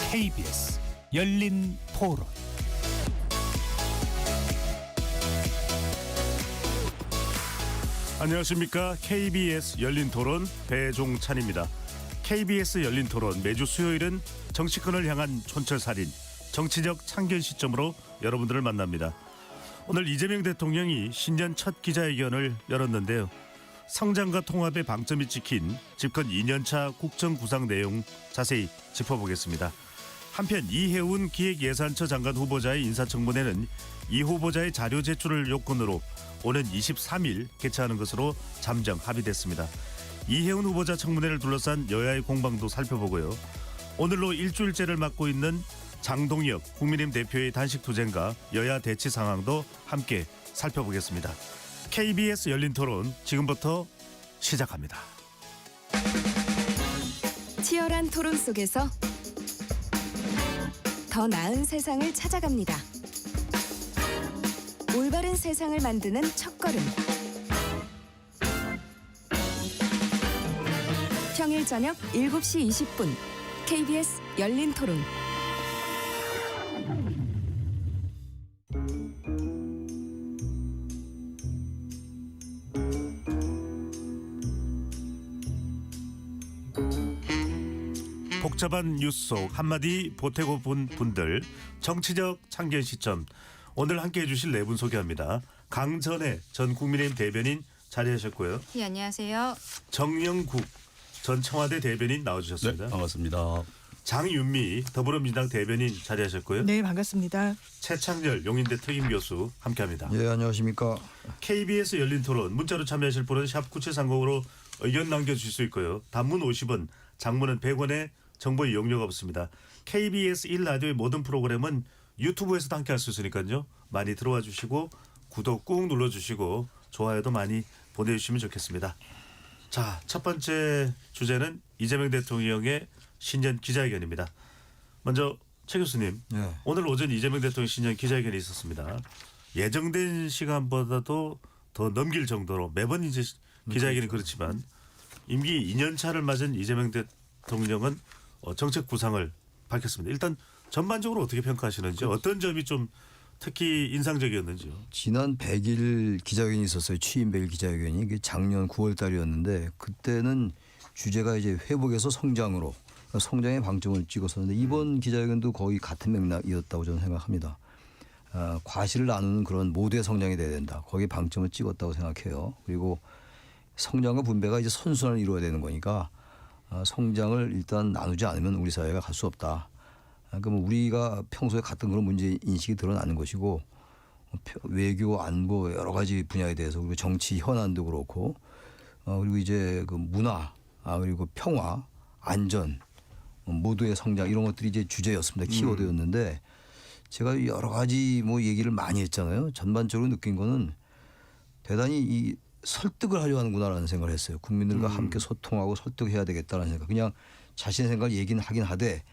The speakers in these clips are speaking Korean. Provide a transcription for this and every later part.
KBS 열린 토론. 안녕하십니까. KBS 열린 토론 배종찬입니다. KBS 열린 토론 매주 수요일은 정치권을 향한 촌철살인, 정치적 참견 시점으로 여러분들을 만납니다. 오늘 이재명 대통령이 신년 첫 기자회견을 열었는데요. 성장과 통합의 방점이 찍힌 집권 2년차 국정구상 내용 자세히 짚어보겠습니다. 한편 이해운 기획예산처 장관 후보자의 인사청문회는 이 후보자의 자료 제출을 요건으로 오는 23일 개최하는 것으로 잠정 합의됐습니다. 이해운 후보자 청문회를 둘러싼 여야의 공방도 살펴보고요. 오늘로 일주일째를 맞고 있는 장동혁 국민의힘 대표의 단식투쟁과 여야 대치 상황도 함께 살펴보겠습니다. KBS 열린 토론 지금부터 시작합니다. 치열한 토론 속에서 더 나은 세상을 찾아갑니다. 올바른 세상을 만드는 첫걸음. 평일 저녁 7시 20분 KBS 열린 토론. 복잡한 뉴스 속 한마디 보태고 본 분들, 정치적 참견 시점. 오늘 함께해 주실 네 분 소개합니다. 강전애 전 국민의힘 대변인 자리하셨고요. 네, 안녕하세요. 정영국 전 청와대 대변인 나와주셨습니다. 네, 반갑습니다. 장윤미 더불어민주당 대변인 자리하셨고요. 네, 반갑습니다. 최창렬 용인대 특임교수 함께합니다. 예, 안녕하십니까. KBS 열린 토론 문자로 참여하실 분은 샵 9730으로 의견 남겨주실 수 있고요. 단문 50원, 장문은 100원에 정보 이용료가 없습니다. KBS 1라디오의 모든 프로그램은 유튜브에서도 함께 할 수 있으니까요. 많이 들어와 주시고 구독 꾹 눌러주시고 좋아요도 많이 보내주시면 좋겠습니다. 자, 첫 번째 주제는 이재명 대통령의 신년 기자회견입니다. 먼저 최 교수님, 네. 오늘 오전 이재명 대통령 신년 기자회견이 있었습니다. 예정된 시간보다도 더 넘길 정도로 매번 이제 기자회견이 그렇지만 임기 2년 차를 맞은 이재명 대통령은 정책 구상을 밝혔습니다. 일단 전반적으로 어떻게 평가하시는지, 어떤 점이 좀 특히 인상적이었는지요? 지난 100일 기자회견이 있었어요. 취임 100일 기자회견이. 이게 작년 9월 달이었는데 그때는 주제가 이제 회복에서 성장으로, 성장의 방점을 찍었었는데 이번 기자회견도 거의 같은 맥락이었다고 저는 생각합니다. 과실을 나누는 그런 모두의 성장이 돼야 된다. 거기에 방점을 찍었다고 생각해요. 그리고 성장과 분배가 이제 선순환을 이루어야 되는 거니까 성장을 일단 나누지 않으면 우리 사회가 갈 수 없다. 그러니까 뭐 우리가 평소에 갔던 그런 문제 인식이 드러나는 것이고, 외교, 안보 여러 가지 분야에 대해서, 그리고 정치 현안도 그렇고, 그리고 이제 그 문화, 그리고 평화, 안전, 모두의 성장 이런 것들이 이제 주제였습니다. 키워드였는데 제가 여러 가지 뭐 얘기를 많이 했잖아요. 전반적으로 느낀 거는 대단히 이 설득을 하려 하는구나라는 생각을 했어요. 국민들과 함께 소통하고 설득해야 되겠다는 생각. 그냥 자신의 생각을 얘기는 하긴 하되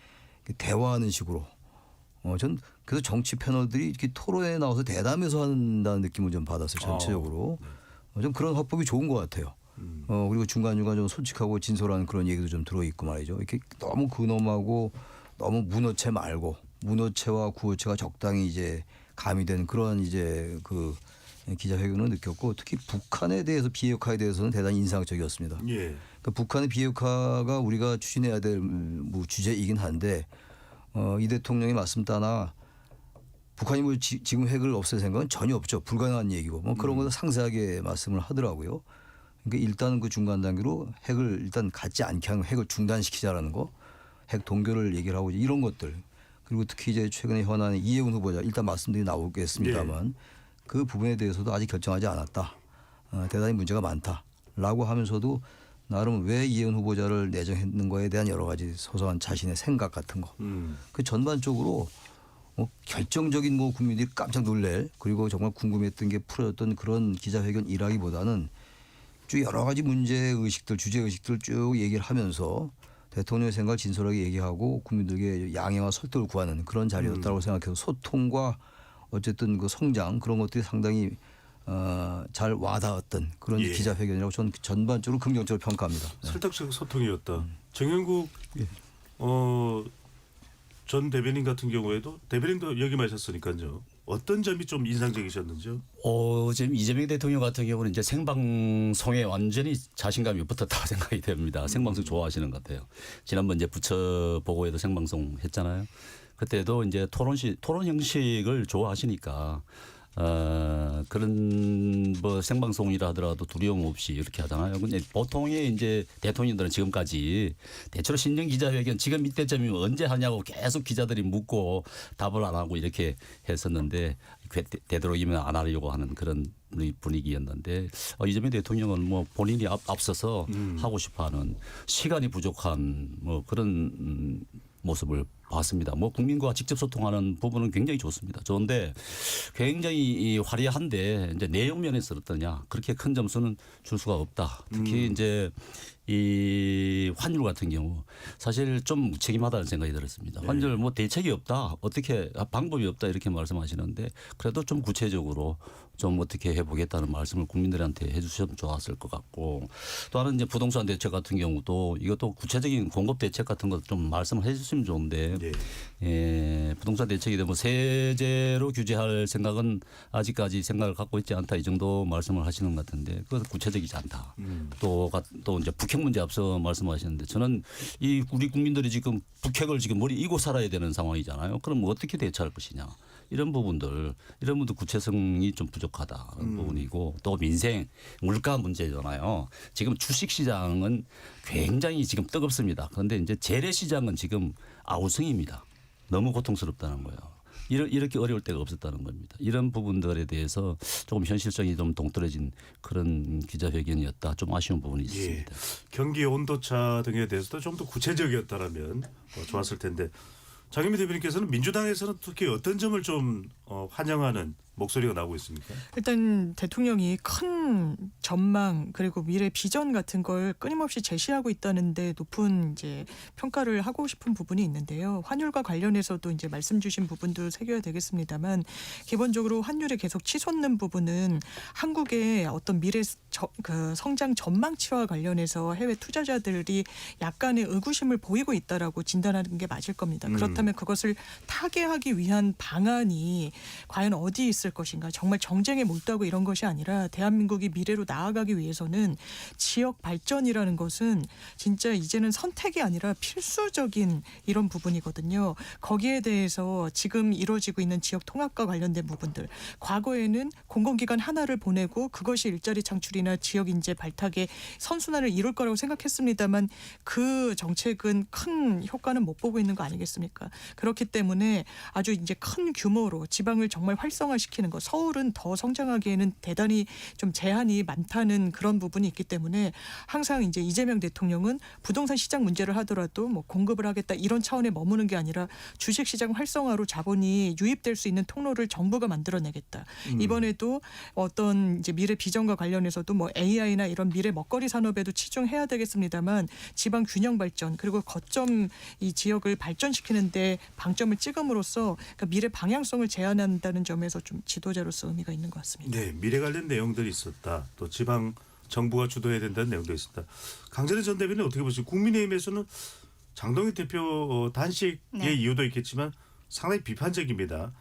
대화하는 식으로. 전 그래서 정치 패널들이 이렇게 토론에 나와서 대담해서 한다는 느낌을 좀 받았어요. 전체적으로. 좀 그런 화법이 좋은 것 같아요. 그리고 중간중간 좀 솔직하고 진솔한 그런 얘기도 좀 들어있고 말이죠. 이렇게 너무 근엄하고 너무 문어체 말고 문어체와 구어체가 적당히 이제 가미된 그런 이제 그 기자회견을 느꼈고, 특히 북한에 대해서 비핵화에 대해서는 대단히 인상적이었습니다. 예. 그러니까 북한의 비핵화가 우리가 추진해야 될 뭐 주제이긴 한데 이 대통령의 말씀 따나 북한이 뭐 지금 핵을 없앨 생각은 전혀 없죠. 불가능한 얘기고 뭐 그런 것을 상세하게 말씀을 하더라고요. 그러니까 일단은 그 중간 단계로 핵을 일단 갖지 않게 하는, 핵을 중단시키자라는 거, 핵 동결을 얘기를 하고 이런 것들, 그리고 특히 이제 최근에 현안의 이해운 후보자 일단 말씀드리 나오겠습니다만 그 부분에 대해서도 아직 결정하지 않았다. 대단히 문제가 많다라고 하면서도 나름 왜 이해운 후보자를 내정했는 거에 대한 여러 가지 소소한 자신의 생각 같은 거. 그 전반적으로 뭐 결정적인 뭐 국민들이 깜짝 놀랄, 그리고 정말 궁금했던 게 풀어졌던 그런 기자회견이라기보다는 쭉 여러 가지 문제 의식들, 주제 의식들 쭉 얘기를 하면서 대통령의 생각을 진솔하게 얘기하고 국민들에게 양해와 설득을 구하는 그런 자리였다고 생각해서 소통과 어쨌든 그 성장 그런 것들이 상당히 잘 와닿았던 그런 기자회견이라고 저는 전반적으로 긍정적으로 평가합니다. 설득적 소통이었다. 정영국 전 대변인 같은 경우에도 대변인도 역임하셨으니까요. 어떤 점이 좀 인상적이셨는지요? 지금 이재명 대통령 같은 경우는 이제 생방송에 완전히 자신감이 붙었다고 생각이 됩니다. 생방송 좋아하시는 것 같아요. 지난번 이제 부처 보고에도 생방송 했잖아요. 그때도 이제 토론 형식을 좋아하시니까 그런 뭐 생방송이라 하더라도 두려움 없이 이렇게 하잖아요. 근데 보통의 이제 대통령들은 지금까지 대체로 신년 기자회견 지금 이때쯤이면 언제 하냐고 계속 기자들이 묻고 답을 안 하고 이렇게 했었는데 되도록이면 안 하려고 하는 그런 분위기였는데 이재명 대통령은 뭐 본인이 앞서서 하고 싶어하는 시간이 부족한 뭐 그런 모습을 봤습니다. 뭐 국민과 직접 소통하는 부분은 굉장히 좋습니다. 좋은데 굉장히 화려한데 이제 내용 면에서 어떠냐 그렇게 큰 점수는 줄 수가 없다. 특히 이제 이 환율 같은 경우 사실 좀 무책임하다는 생각이 들었습니다. 네. 환율 뭐 대책이 없다, 어떻게 방법이 없다 이렇게 말씀하시는데 그래도 좀 구체적으로 좀 어떻게 해보겠다는 말씀을 국민들한테 해주시면 좋았을 것 같고 또 하나는 이제 부동산 대책 같은 경우도 이것도 구체적인 공급 대책 같은 것 좀 말씀을 해주시면 좋은데 네. 부동산 대책이 되면 세제로 규제할 생각은 아직까지 생각을 갖고 있지 않다 이 정도 말씀을 하시는 것 같은데 그것은 구체적이지 않다. 또 이제 북핵 문제 앞서 말씀하셨는데 저는 이 우리 국민들이 지금 북핵을 지금 머리 이고 살아야 되는 상황이잖아요. 그럼 뭐 어떻게 대처할 것이냐. 이런 부분들 구체성이 좀 부족하다는 부분이고 또 민생 물가 문제잖아요. 지금 주식 시장은 굉장히 지금 뜨겁습니다. 그런데 이제 재래 시장은 지금 아우성입니다. 너무 고통스럽다는 거예요. 이렇게 어려울 때가 없었다는 겁니다. 이런 부분들에 대해서 조금 현실성이 좀 동떨어진 그런 기자회견이었다. 좀 아쉬운 부분이 있습니다. 예. 경기 온도차 등에 대해서도 좀 더 구체적이었다라면 좋았을 텐데 장현미 대변인께서는 민주당에서는 특히 어떤 점을 좀 환영하는 목소리가 나오고 있습니까? 일단 대통령이 큰 전망 그리고 미래 비전 같은 걸 끊임없이 제시하고 있다는데 높은 이제 평가를 하고 싶은 부분이 있는데요. 환율과 관련해서도 이제 말씀 주신 부분도 새겨야 되겠습니다만 기본적으로 환율이 계속 치솟는 부분은 한국의 어떤 미래 그 성장 전망치와 관련해서 해외 투자자들이 약간의 의구심을 보이고 있다라고 진단하는 게 맞을 겁니다. 그렇다면 그것을 타개하기 위한 방안이 과연 어디에 있을 것인가. 정말 정쟁에 몰두하고 이런 것이 아니라 대한민국이 미래로 나아가기 위해서는 지역 발전이라는 것은 진짜 이제는 선택이 아니라 필수적인 이런 부분이거든요. 거기에 대해서 지금 이루어지고 있는 지역 통합과 관련된 부분들. 과거에는 공공기관 하나를 보내고 그것이 일자리 창출이나 지역 인재 발탁의 선순환을 이룰 거라고 생각했습니다만 그 정책은 큰 효과는 못 보고 있는 거 아니겠습니까? 그렇기 때문에 아주 이제 큰 규모로 지방을 정말 활성화시키는 것. 서울은 더 성장하기에는 대단히 좀 제한이 많다는 그런 부분이 있기 때문에 항상 이제 이재명 대통령은 부동산 시장 문제를 하더라도 뭐 공급을 하겠다 이런 차원에 머무는 게 아니라 주식 시장 활성화로 자본이 유입될 수 있는 통로를 정부가 만들어내겠다. 이번에도 어떤 이제 미래 비전과 관련해서도 뭐 AI나 이런 미래 먹거리 산업에도 치중해야 되겠습니다만 지방 균형 발전 그리고 거점 이 지역을 발전시키는데 방점을 찍음으로써 그러니까 미래 방향성을 제안한다는 점에서 좀 지도자로서 의미가 있는 것 같습니다. 네, 미래 관련 내용들이 있었다. 또 지방 정부가 주도해야 된다는 내용도 있었다. 강전의 전 대변인 어떻게 보시죠? 국민의힘에서는 장동희 대표 단식의 네. 이유도 있겠지만 상당히 비판적입니다.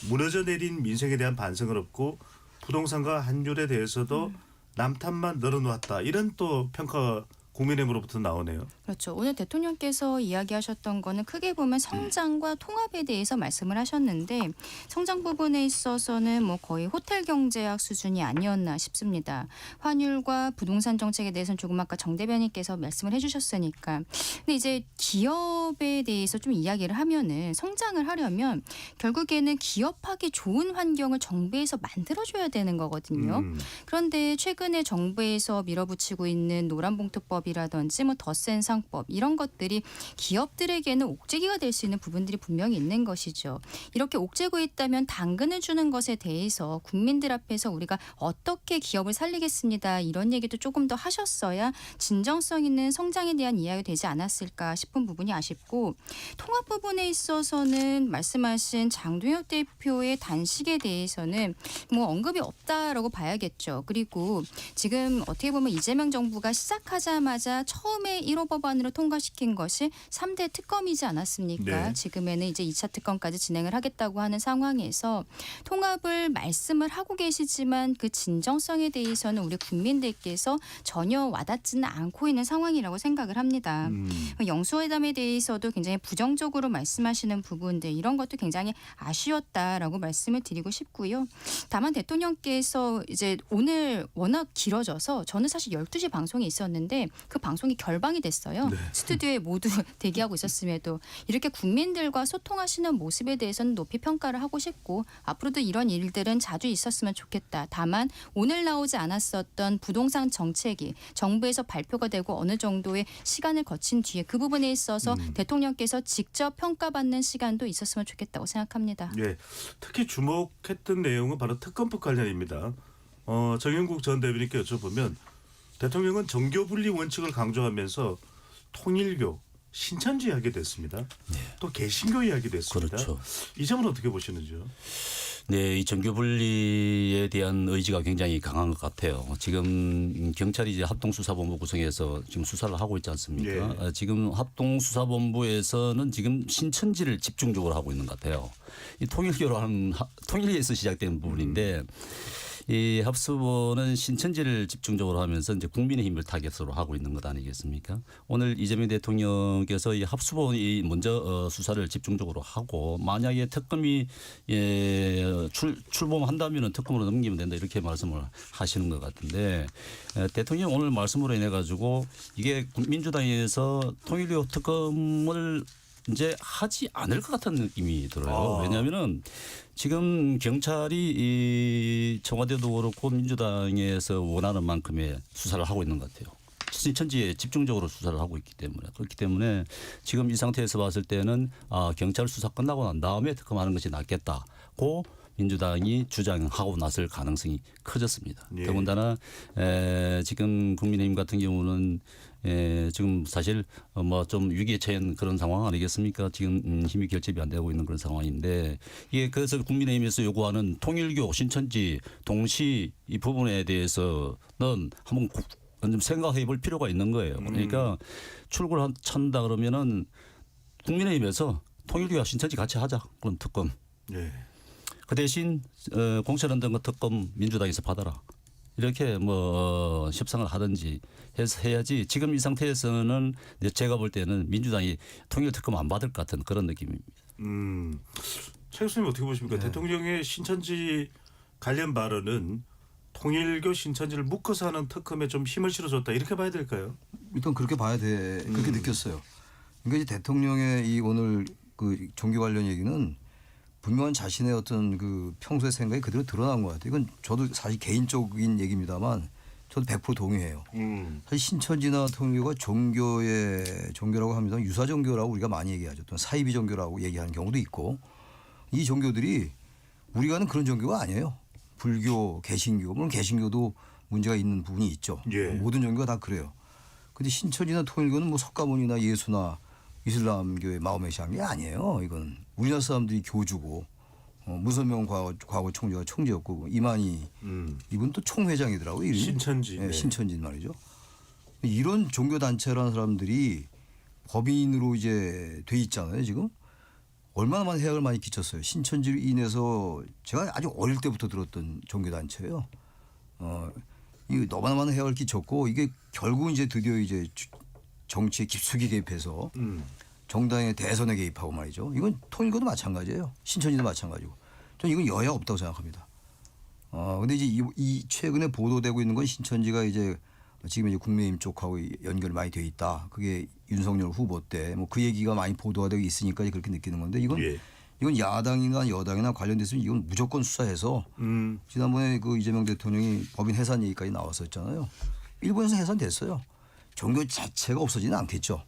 무너져 내린 민생에 대한 반성은 없고 부동산과 환율에 대해서도 남탓만 늘어놓았다. 이런 또 평가가 국민의힘으로부터 나오네요. 그렇죠. 오늘 대통령께서 이야기하셨던 거는 크게 보면 성장과 통합에 대해서 말씀을 하셨는데 성장 부분에 있어서는 뭐 거의 호텔 경제학 수준이 아니었나 싶습니다. 환율과 부동산 정책에 대해서는 조금 아까 정 대변인께서 말씀을 해주셨으니까. 근데 이제 기업에 대해서 좀 이야기를 하면은 성장을 하려면 결국에는 기업하기 좋은 환경을 정부에서 만들어줘야 되는 거거든요. 그런데 최근에 정부에서 밀어붙이고 있는 노란봉투법이라든지 뭐 덧센 상법 이런 것들이 기업들에게는 옥죄기가 될 수 있는 부분들이 분명히 있는 것이죠. 이렇게 옥죄고 있다면 당근을 주는 것에 대해서 국민들 앞에서 우리가 어떻게 기업을 살리겠습니다. 이런 얘기도 조금 더 하셨어야 진정성 있는 성장에 대한 이야기가 되지 않았을까 싶은 부분이 아쉽고 통합 부분에 있어서는 말씀하신 장동혁 대표의 단식에 대해서는 뭐 언급이 없다라고 봐야겠죠. 그리고 지금 어떻게 보면 이재명 정부가 시작하자마자 나오자마자 처음에 1호 법안으로 통과시킨 것이 3대 특검이지 않았습니까? 네. 지금에는 이제 2차 특검까지 진행을 하겠다고 하는 상황에서 통합을 말씀을 하고 계시지만 그 진정성에 대해서는 우리 국민들께서 전혀 와닿지는 않고 있는 상황이라고 생각을 합니다. 영수회담에 대해서도 굉장히 부정적으로 말씀하시는 부분들 이런 것도 굉장히 아쉬웠다라고 말씀을 드리고 싶고요. 다만 대통령께서 이제 오늘 워낙 길어져서 저는 사실 12시 방송이 있었는데 그 방송이 결방이 됐어요. 스튜디오에 모두 대기하고 있었음에도 이렇게 국민들과 소통하시는 모습에 대해서는 높이 평가를 하고 싶고 앞으로도 이런 일들은 자주 있었으면 좋겠다. 다만 오늘 나오지 않았었던 부동산 정책이 정부에서 발표가 되고 어느 정도의 시간을 거친 뒤에 그 부분에 있어서 대통령께서 직접 평가받는 시간도 있었으면 좋겠다고 생각합니다. 예, 특히 주목했던 내용은 바로 특검법 관련입니다. 정영국 전 대변인께 여쭤보면 대통령은 정교분리 원칙을 강조하면서 통일교, 신천지 이야기 됐습니다. 또 개신교 이야기 됐습니다. 그렇죠. 이 점은 어떻게 보시는지요? 네, 이 정교 분리에 대한 의지가 굉장히 강한 것 같아요. 지금 경찰이 이제 합동수사본부 구성해서 지금 수사를 하고 있지 않습니까? 예. 지금 합동수사본부에서는 지금 신천지를 집중적으로 하고 있는 것 같아요. 이 통일교라는 통일교에서 시작된 부분인데 이 합수본은 신천지를 집중적으로 하면서 이제 국민의힘을 타겟으로 하고 있는 것 아니겠습니까? 오늘 이재명 대통령께서 이 합수본이 먼저 수사를 집중적으로 하고 만약에 특검이 출범한다면은 특검으로 넘기면 된다 이렇게 말씀을 하시는 것 같은데 대통령 오늘 말씀으로 인해 가지고 이게 민주당에서 통일교 특검을 이제 하지 않을 것 같은 느낌이 들어요. 왜냐하면은 지금 경찰이 이 청와대도 그렇고 민주당에서 원하는 만큼의 수사를 하고 있는 것 같아요. 신천지에 집중적으로 수사를 하고 있기 때문에 그렇기 때문에 지금 이 상태에서 봤을 때는 경찰 수사 끝나고 난 다음에 특검하는 것이 낫겠다고 민주당이 주장하고 났을 가능성이 커졌습니다. 예. 더군다나 지금 국민의힘 같은 경우는 지금 사실 뭐 좀 위기에 처한 그런 상황 아니겠습니까? 지금 힘이 결집이 안 되고 있는 그런 상황인데 이게 그래서 국민의힘에서 요구하는 통일교, 신천지, 동시 이 부분에 대해서는 한번 좀 생각해 볼 필요가 있는 거예요. 그러니까 출구를 찬다 그러면은 국민의힘에서 통일교와 신천지 같이 하자. 그런 특검. 예. 그 대신 공천한다는 것 특검 민주당에서 받아라. 이렇게 뭐 협상을 하든지 해서 해야지 지금 이 상태에서는 제가 볼 때는 민주당이 통일 특검 안 받을 것 같은 그런 느낌입니다. 최 교수님 어떻게 보십니까? 대통령의 신천지 관련 발언은 통일교 신천지를 묶어서 하는 특검에 좀 힘을 실어줬다 이렇게 봐야 될까요? 일단 그렇게 봐야 돼. 그렇게 느꼈어요. 그러니까 이제 대통령의 이 오늘 그 종교 관련 얘기는 분명한 자신의 어떤 그 평소의 생각이 그대로 드러난 것 같아요. 이건 저도 사실 개인적인 얘기입니다만 저도 100% 동의해요. 사실 신천지나 통일교가 종교라고 합니다. 유사 종교라고 우리가 많이 얘기하죠. 또 사이비 종교라고 얘기하는 경우도 있고 이 종교들이 우리가 아는 그런 종교가 아니에요. 불교, 개신교, 물론 개신교도 문제가 있는 부분이 있죠. 예. 모든 종교가 다 그래요. 근데 신천지나 통일교는 뭐 석가모니나 예수나 이슬람교의 마호메시 한 게 아니에요. 이건 우리나라 사람들이 교주고 문선명 과거 총재가 총재였고 이만희 이분 또 총회장이더라고요. 이름이. 신천지. 네, 네. 신천지 말이죠. 이런 종교 단체라는 사람들이 법인으로 이제 돼 있잖아요. 지금 얼마나 많은 해악을 많이 끼쳤어요. 신천지로 인해서 제가 아주 어릴 때부터 들었던 종교 단체예요. 이 너무나 많은 해악을 끼쳤고 이게 결국 이제 드디어 이제 정치에 깊숙이 개입해서 정당의 대선에 개입하고 말이죠. 이건 통일교도 마찬가지예요. 신천지도 마찬가지고. 저는 이건 여야 없다고 생각합니다. 근데 이제 이 최근에 보도되고 있는 건 신천지가 이제 지금 이제 국민의힘 쪽하고 연결이 많이 돼 있다. 그게 윤석열 후보 때 뭐 그 얘기가 많이 보도가 되고 있으니까 그렇게 느끼는 건데 이건 야당이나 여당이나 관련됐으면 이건 무조건 수사해서 지난번에 그 이재명 대통령이 법인 해산 얘기까지 나왔었잖아요. 일본에서 해산됐어요. 종교 자체가 없어지는 않겠죠.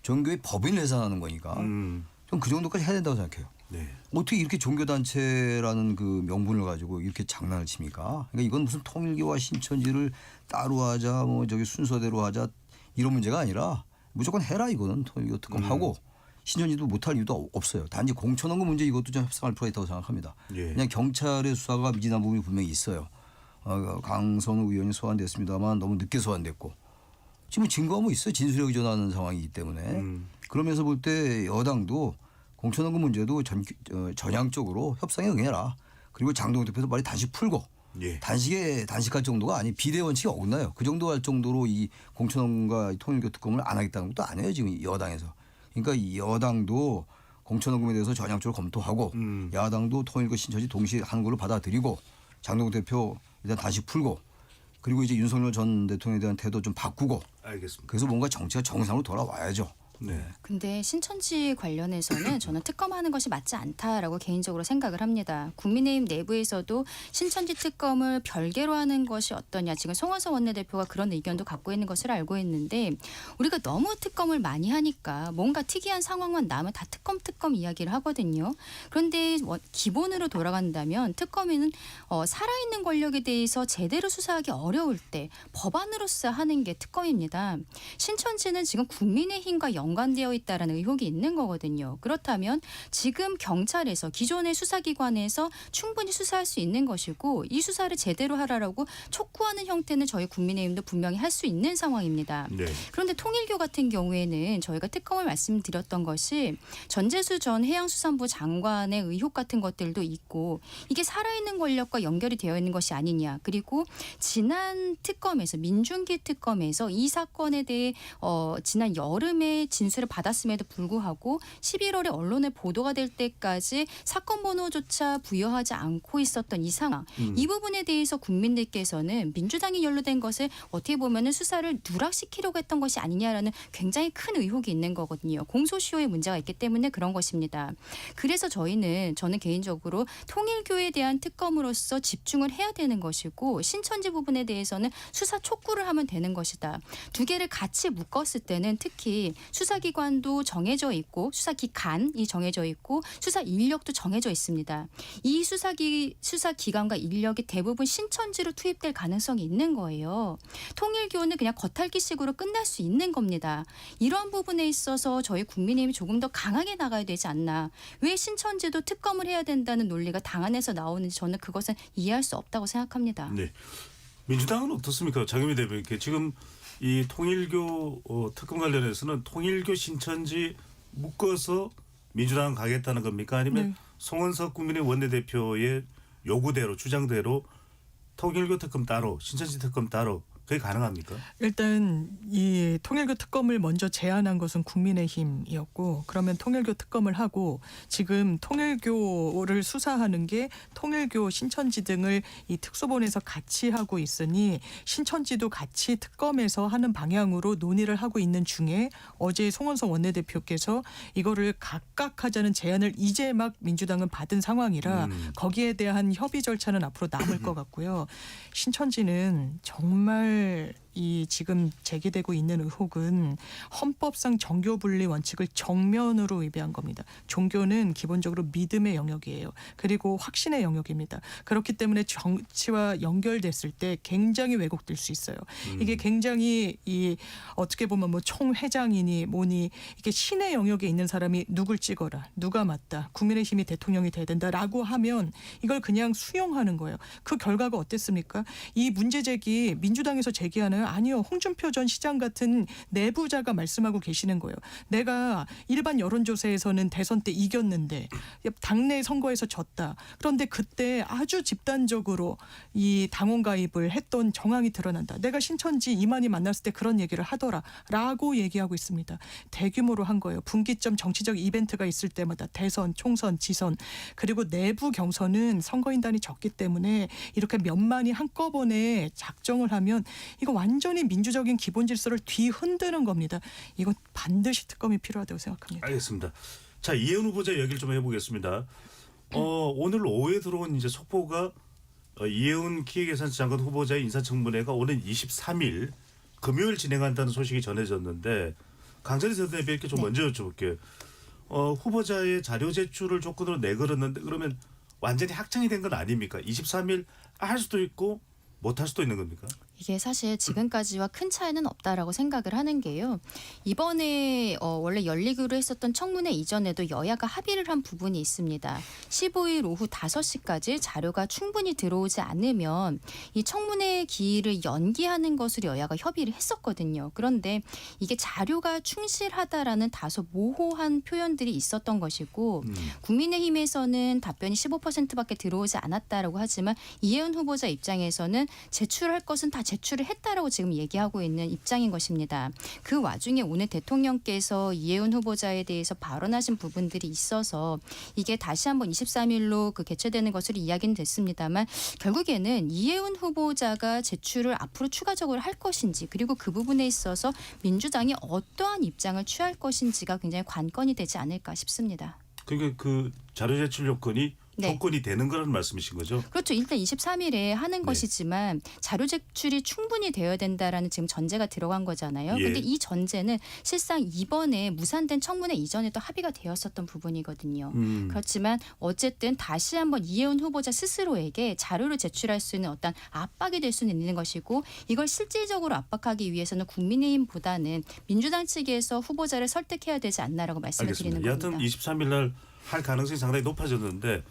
종교의 법인을 해산하는 거니까. 좀 그 정도까지 해야 된다고 생각해요. 네. 어떻게 이렇게 종교단체라는 그 명분을 가지고 이렇게 장난을 칩니까? 그러니까 이건 무슨 통일교와 신천지를 따로 하자, 뭐 저기 순서대로 하자 이런 문제가 아니라 무조건 해라 이거는 통일교 특검하고 신천지도 못할 이유도 없어요. 단지 공천원금 문제 이것도 좀 협상할 필요가 있다고 생각합니다. 예. 그냥 경찰의 수사가 미진한 부분이 분명히 있어요. 강선우 의원이 소환됐습니다만 너무 늦게 소환됐고 지금 증거가 뭐 있어요. 진술에 의존하는 상황이기 때문에. 그러면서 볼 때 여당도 공천원금 문제도 전향적으로 협상에 응해라. 그리고 장동훈 대표도 빨리 단식 풀고 예. 단식할 정도가 아니 비례 원칙이 어긋나요. 그 정도 할 정도로 이 공천원금과 통일교 특검을 안 하겠다는 것도 아니에요. 지금 여당에서. 그러니까 이 여당도 공천원금에 대해서 전향적으로 검토하고 야당도 통일교 신천지 동시에 하는 걸로 받아들이고 장동훈 대표 일단 단식 풀고 그리고 이제 윤석열 전 대통령에 대한 태도 좀 바꾸고 알겠습니다. 그래서 뭔가 정치가 정상으로 돌아와야죠. 네. 근데 신천지 관련해서는 저는 특검하는 것이 맞지 않다라고 개인적으로 생각을 합니다. 국민의힘 내부에서도 신천지 특검을 별개로 하는 것이 어떠냐. 지금 송원석 원내대표가 그런 의견도 갖고 있는 것을 알고 있는데 우리가 너무 특검을 많이 하니까 뭔가 특이한 상황만 나면 다 특검 이야기를 하거든요. 그런데 기본으로 돌아간다면 특검에는 살아있는 권력에 대해서 제대로 수사하기 어려울 때 법안으로서 하는 게 특검입니다. 신천지는 지금 국민의힘과 연관되어 있다라는 의혹이 있는 거거든요. 그렇다면 지금 경찰에서 기존의 수사기관에서 충분히 수사할 수 있는 것이고 이 수사를 제대로 하라고 촉구하는 형태는 저희 국민의힘도 분명히 할 수 있는 상황입니다. 네. 그런데 통일교 같은 경우에는 저희가 특검을 말씀드렸던 것이 전재수 전 해양수산부 장관의 의혹 같은 것들도 있고 이게 살아있는 권력과 연결이 되어 있는 것이 아니냐. 그리고 지난 특검에서 민중기 특검에서 이 사건에 대해 지난 여름에 진술을 받았음에도 불구하고 11월에 언론에 보도가 될 때까지 사건 번호조차 부여하지 않고 있었던 이 상황. 이 부분에 대해서 국민들께서는 민주당이 연루된 것을 어떻게 보면 수사를 누락시키려고 했던 것이 아니냐라는 굉장히 큰 의혹이 있는 거거든요. 공소시효에 문제가 있기 때문에 그런 것입니다. 그래서 저는 개인적으로 통일교에 대한 특검으로서 집중을 해야 되는 것이고 신천지 부분에 대해서는 수사 촉구를 하면 되는 것이다. 두 개를 같이 묶었을 때는 특히 수사기관도 정해져 있고 수사기간이 정해져 있고 수사 인력도 정해져 있습니다. 이 수사기관과 인력이 대부분 신천지로 투입될 가능성이 있는 거예요. 통일교는 그냥 겉핥기식으로 끝날 수 있는 겁니다. 이러한 부분에 있어서 저희 국민의힘이 조금 더 강하게 나가야 되지 않나. 왜 신천지도 특검을 해야 된다는 논리가 당 안에서 나오는지 저는 그것은 이해할 수 없다고 생각합니다. 네. 민주당은 어떻습니까? 장현미 대표님께 지금 이 통일교 특검 관련해서는 통일교 신천지 묶어서 민주당 가겠다는 겁니까? 아니면 네. 송원석 국민의 원내대표의 요구대로 주장대로 통일교 특검 따로 신천지 특검 따로 그게 가능합니까? 일단 이 통일교 특검을 먼저 제안한 것은 국민의힘이었고 그러면 통일교 특검을 하고 지금 통일교를 수사하는 게 통일교 신천지 등을 이 특수본에서 같이 하고 있으니 신천지도 같이 특검에서 하는 방향으로 논의를 하고 있는 중에 어제 송원석 원내대표께서 이거를 각각 하자는 제안을 이제 막 민주당은 받은 상황이라 거기에 대한 협의 절차는 앞으로 남을 것 같고요. 신천지는 정말 이 지금 제기되고 있는 의혹은 헌법상 정교 분리 원칙을 정면으로 위배한 겁니다. 종교는 기본적으로 믿음의 영역이에요. 그리고 확신의 영역입니다. 그렇기 때문에 정치와 연결됐을 때 굉장히 왜곡될 수 있어요. 이게 굉장히 이 어떻게 보면 뭐 총회장이니 뭐니 이게 신의 영역에 있는 사람이 누굴 찍어라, 누가 맞다, 국민의힘이 대통령이 돼야 된다라고 하면 이걸 그냥 수용하는 거예요. 그 결과가 어땠습니까? 이 문제 제기 민주당에서 제기하는 아니요. 홍준표 전 시장 같은 내부자가 말씀하고 계시는 거예요. 내가 일반 여론조사에서는 대선 때 이겼는데 당내 선거에서 졌다. 그런데 그때 아주 집단적으로 이 당원 가입을 했던 정황이 드러난다. 내가 신천지 이만희 만났을 때 그런 얘기를 하더라라고 얘기하고 있습니다. 대규모로 한 거예요. 분기점 정치적 이벤트가 있을 때마다 대선, 총선, 지선 그리고 내부 경선은 선거인단이 적기 때문에 이렇게 몇만이 한꺼번에 작정을 하면 이거 완전히 민주적인 기본 질서를 뒤흔드는 겁니다. 이건 반드시 특검이 필요하다고 생각합니다. 알겠습니다. 자, 이혜원 후보자 얘기를 좀 해보겠습니다. 오늘 오후에 들어온 이제 속보가 이혜원 기획예산처 장관 후보자의 인사청문회가 오는 23일 금요일 진행한다는 소식이 전해졌는데 강찬희 전 대표께 좀 먼저 여쭤볼게요. 후보자의 자료 제출을 조건으로 내걸었는데 그러면 완전히 확정이 된 건 아닙니까? 23일 할 수도 있고 못 할 수도 있는 겁니까? 이게 사실 지금까지와 큰 차이는 없다라고 생각을 하는 게요. 이번에 원래 열리기로 했었던 청문회 이전에도 여야가 합의를 한 부분이 있습니다. 15일 오후 5시까지 자료가 충분히 들어오지 않으면 이 청문회 기일을 연기하는 것으로 여야가 협의를 했었거든요. 그런데 이게 자료가 충실하다라는 다소 모호한 표현들이 있었던 것이고 국민의힘에서는 답변이 15%밖에 들어오지 않았다라고 하지만 이혜원 후보자 입장에서는 제출할 것은 다 제출을 했다라고 지금 얘기하고 있는 입장인 것입니다. 그 와중에 오늘 대통령께서 이혜원 후보자에 대해서 발언하신 부분들이 있어서 이게 다시 한번 23일로 개최되는 것으로 이야기는 됐습니다만 결국에는 이혜원 후보자가 제출을 앞으로 추가적으로 할 것인지 그리고 그 부분에 있어서 민주당이 어떠한 입장을 취할 것인지가 굉장히 관건이 되지 않을까 싶습니다. 그러니까 그 자료 제출 요건이 네. 조건이 되는 거라는 말씀이신 거죠? 그렇죠. 일단 23일에 하는 네. 것이지만 자료 제출이 충분히 되어야 된다라는 지금 전제가 들어간 거잖아요. 예. 그런데 이 전제는 실상 이번에 무산된 청문회 이전에도 합의가 되었었던 부분이거든요. 그렇지만 어쨌든 다시 한번 이혜원 후보자 스스로에게 자료를 제출할 수 있는 어떤 압박이 될 수는 있는 것이고 이걸 실질적으로 압박하기 위해서는 국민의힘보다는 민주당 측에서 후보자를 설득해야 되지 않나라고 말씀을 드리는 알겠습니다. 겁니다. 여하튼 23일 날 할 가능성이 상당히 높아졌는데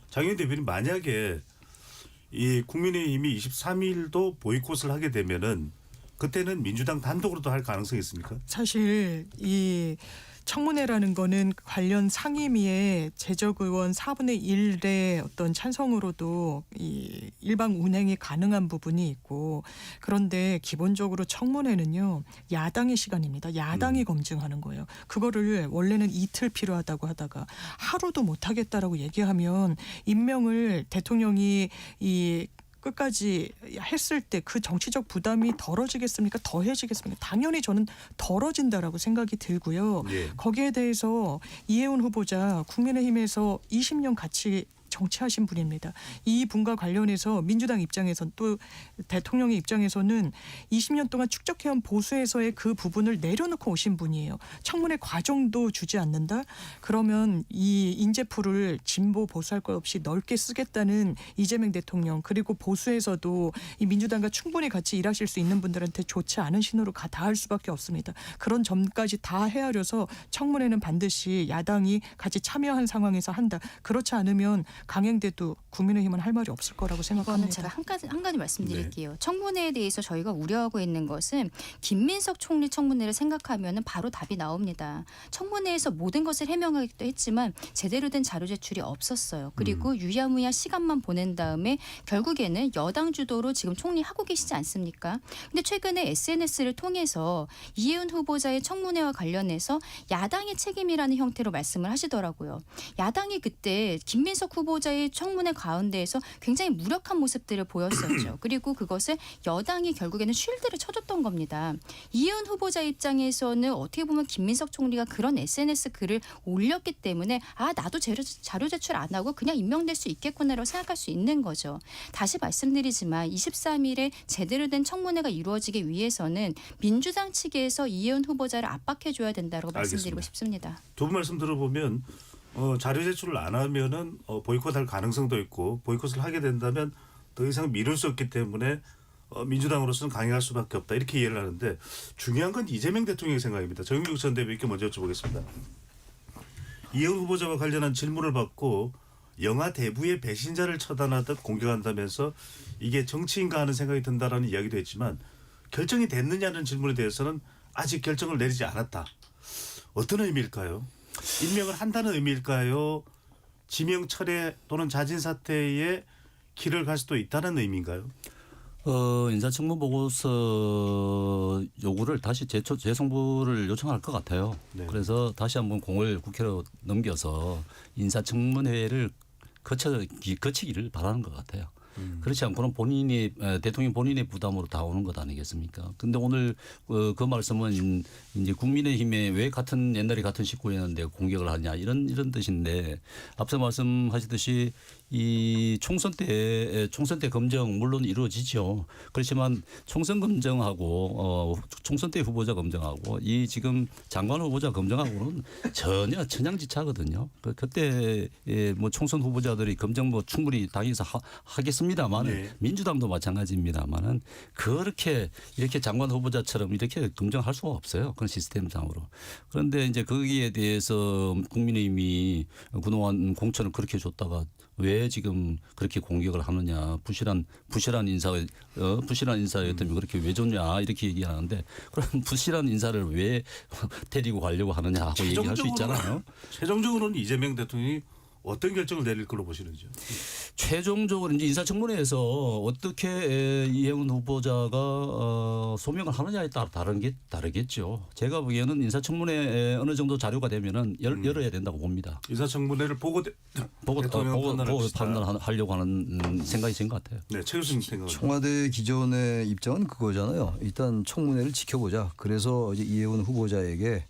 장윤 대표님 만약에 이 국민의힘이 23일도 보이콧을 하게 되면은 그때는 민주당 단독으로도 할 가능성이 있습니까? 사실 이 청문회라는 거는 관련 상임위의 재적 의원 4분의 1의 어떤 찬성으로도 이 일방 운행이 가능한 부분이 있고 그런데 기본적으로 청문회는요 야당의 시간입니다. 야당이 검증하는 거예요. 그거를 원래는 이틀 필요하다고 하다가 하루도 못 하겠다라고 얘기하면 임명을 대통령이 이 끝까지 했을 때 그 정치적 부담이 덜어지겠습니까? 더해지겠습니까? 당연히 저는 덜어진다라고 생각이 들고요. 예. 거기에 대해서 이혜원 후보자 국민의힘에서 20년 같이 정치하신 분입니다. 이 분과 관련해서 민주당 입장에서는 또 대통령의 입장에서는 20년 동안 축적해온 보수에서의 그 부분을 내려놓고 오신 분이에요. 청문회 과정도 주지 않는다? 그러면 이 인재풀을 진보 보수할 것 없이 넓게 쓰겠다는 이재명 대통령 그리고 보수에서도 이 민주당과 충분히 같이 일하실 수 있는 분들한테 좋지 않은 신호로 닿을 수밖에 없습니다. 그런 점까지 다 헤아려서 청문회는 반드시 야당이 같이 참여한 상황에서 한다. 그렇지 않으면 강행돼도 국민의힘은 할 말이 없을 거라고 이거는 생각합니다. 제가 한 가지 말씀드릴게요. 네. 청문회에 대해서 저희가 우려하고 있는 것은 김민석 총리 청문회를 생각하면 바로 답이 나옵니다. 청문회에서 모든 것을 해명하기도 했지만 제대로 된 자료 제출이 없었어요. 그리고 유야무야 시간만 보낸 다음에 결국에는 여당 주도로 지금 총리 하고 계시지 않습니까? 근데 최근에 SNS를 통해서 이혜원 후보자의 청문회와 관련해서 야당의 책임이라는 형태로 말씀을 하시더라고요. 야당이 그때 김민석 후보자의 청문회 가운데에서 굉장히 무력한 모습들을 보였었죠. 그리고 그것을 여당이 결국에는 쉴드를 쳐줬던 겁니다. 이혜원 후보자 입장에서는 어떻게 보면 김민석 총리가 그런 SNS 글을 올렸기 때문에 나도 자료 제출 안 하고 그냥 임명될 수 있겠구나라고 생각할 수 있는 거죠. 다시 말씀드리지만 23일에 제대로 된 청문회가 이루어지기 위해서는 민주당 측에서 이혜원 후보자를 압박해줘야 된다고 말씀드리고 싶습니다. 두 분 말씀 들어보면 자료 제출을 안 하면은 보이콧할 가능성도 있고 보이콧을 하게 된다면 더 이상 미룰 수 없기 때문에 민주당으로서는 강행할 수밖에 없다 이렇게 이해를 하는데 중요한 건 이재명 대통령의 생각입니다. 정윤국 전 대표께 먼저 여쭤보겠습니다. 이혜원 후보자와 관련한 질문을 받고 영화 대부의 배신자를 처단하듯 공격한다면서 이게 정치인가 하는 생각이 든다라는 이야기도 했지만 결정이 됐느냐는 질문에 대해서는 아직 결정을 내리지 않았다. 어떤 의미일까요? 임명을 한다는 의미일까요? 지명 철회 또는 자진 사퇴에 길을 갈 수도 있다는 의미인가요? 인사청문 보고서 요구를 다시 재송부를 요청할 것 같아요. 네. 그래서 다시 한번 공을 국회로 넘겨서 인사청문회를 거치기를 바라는 것 같아요. 그렇지 않고는 대통령 본인의 부담으로 다 오는 것 아니겠습니까? 근데 오늘 그 말씀은 이제 국민의힘에 왜 옛날에 같은 식구였는데 공격을 하냐 이런 뜻인데 앞서 말씀하셨듯이 이 총선 때 검증 물론 이루어지죠. 그렇지만 총선 검증하고 총선 때 후보자 검증하고 이 지금 장관 후보자 검증하고는 전혀 천양지차거든요. 그때 뭐 총선 후보자들이 검증 뭐 충분히 당에서 하겠습니다만 네. 민주당도 마찬가지입니다만은 그렇게 이렇게 장관 후보자처럼 이렇게 검증할 수가 없어요. 그런 시스템상으로. 그런데 이제 거기에 대해서 국민의힘이 그동안 공천을 그렇게 줬다가 왜 지금 그렇게 공격을 하느냐 부실한 인사였다면 그렇게 왜 줬냐 이렇게 얘기하는데 그럼 부실한 인사를 왜 데리고 가려고 하느냐 하고 얘기할 수 있잖아요. 최종적으로는 이재명 대통령이 어떤 결정을 내릴 걸로 보시는지요? 최종적으로 이제 인사청문회에서 어떻게 이혜원 후보자가 소명을 하느냐에 따라 다르겠죠. 제가 보기에는 인사청문회 어느 정도 자료가 되면은 열어야 된다고 봅니다. 인사청문회를 보고 대통령 판단하려고 하는 생각이 든 것 같아요. 네, 최 교수님 생각은 청와대 기존의 입장은 그거잖아요. 일단 청문회를 지켜보자. 그래서 이제 이혜원 후보자에게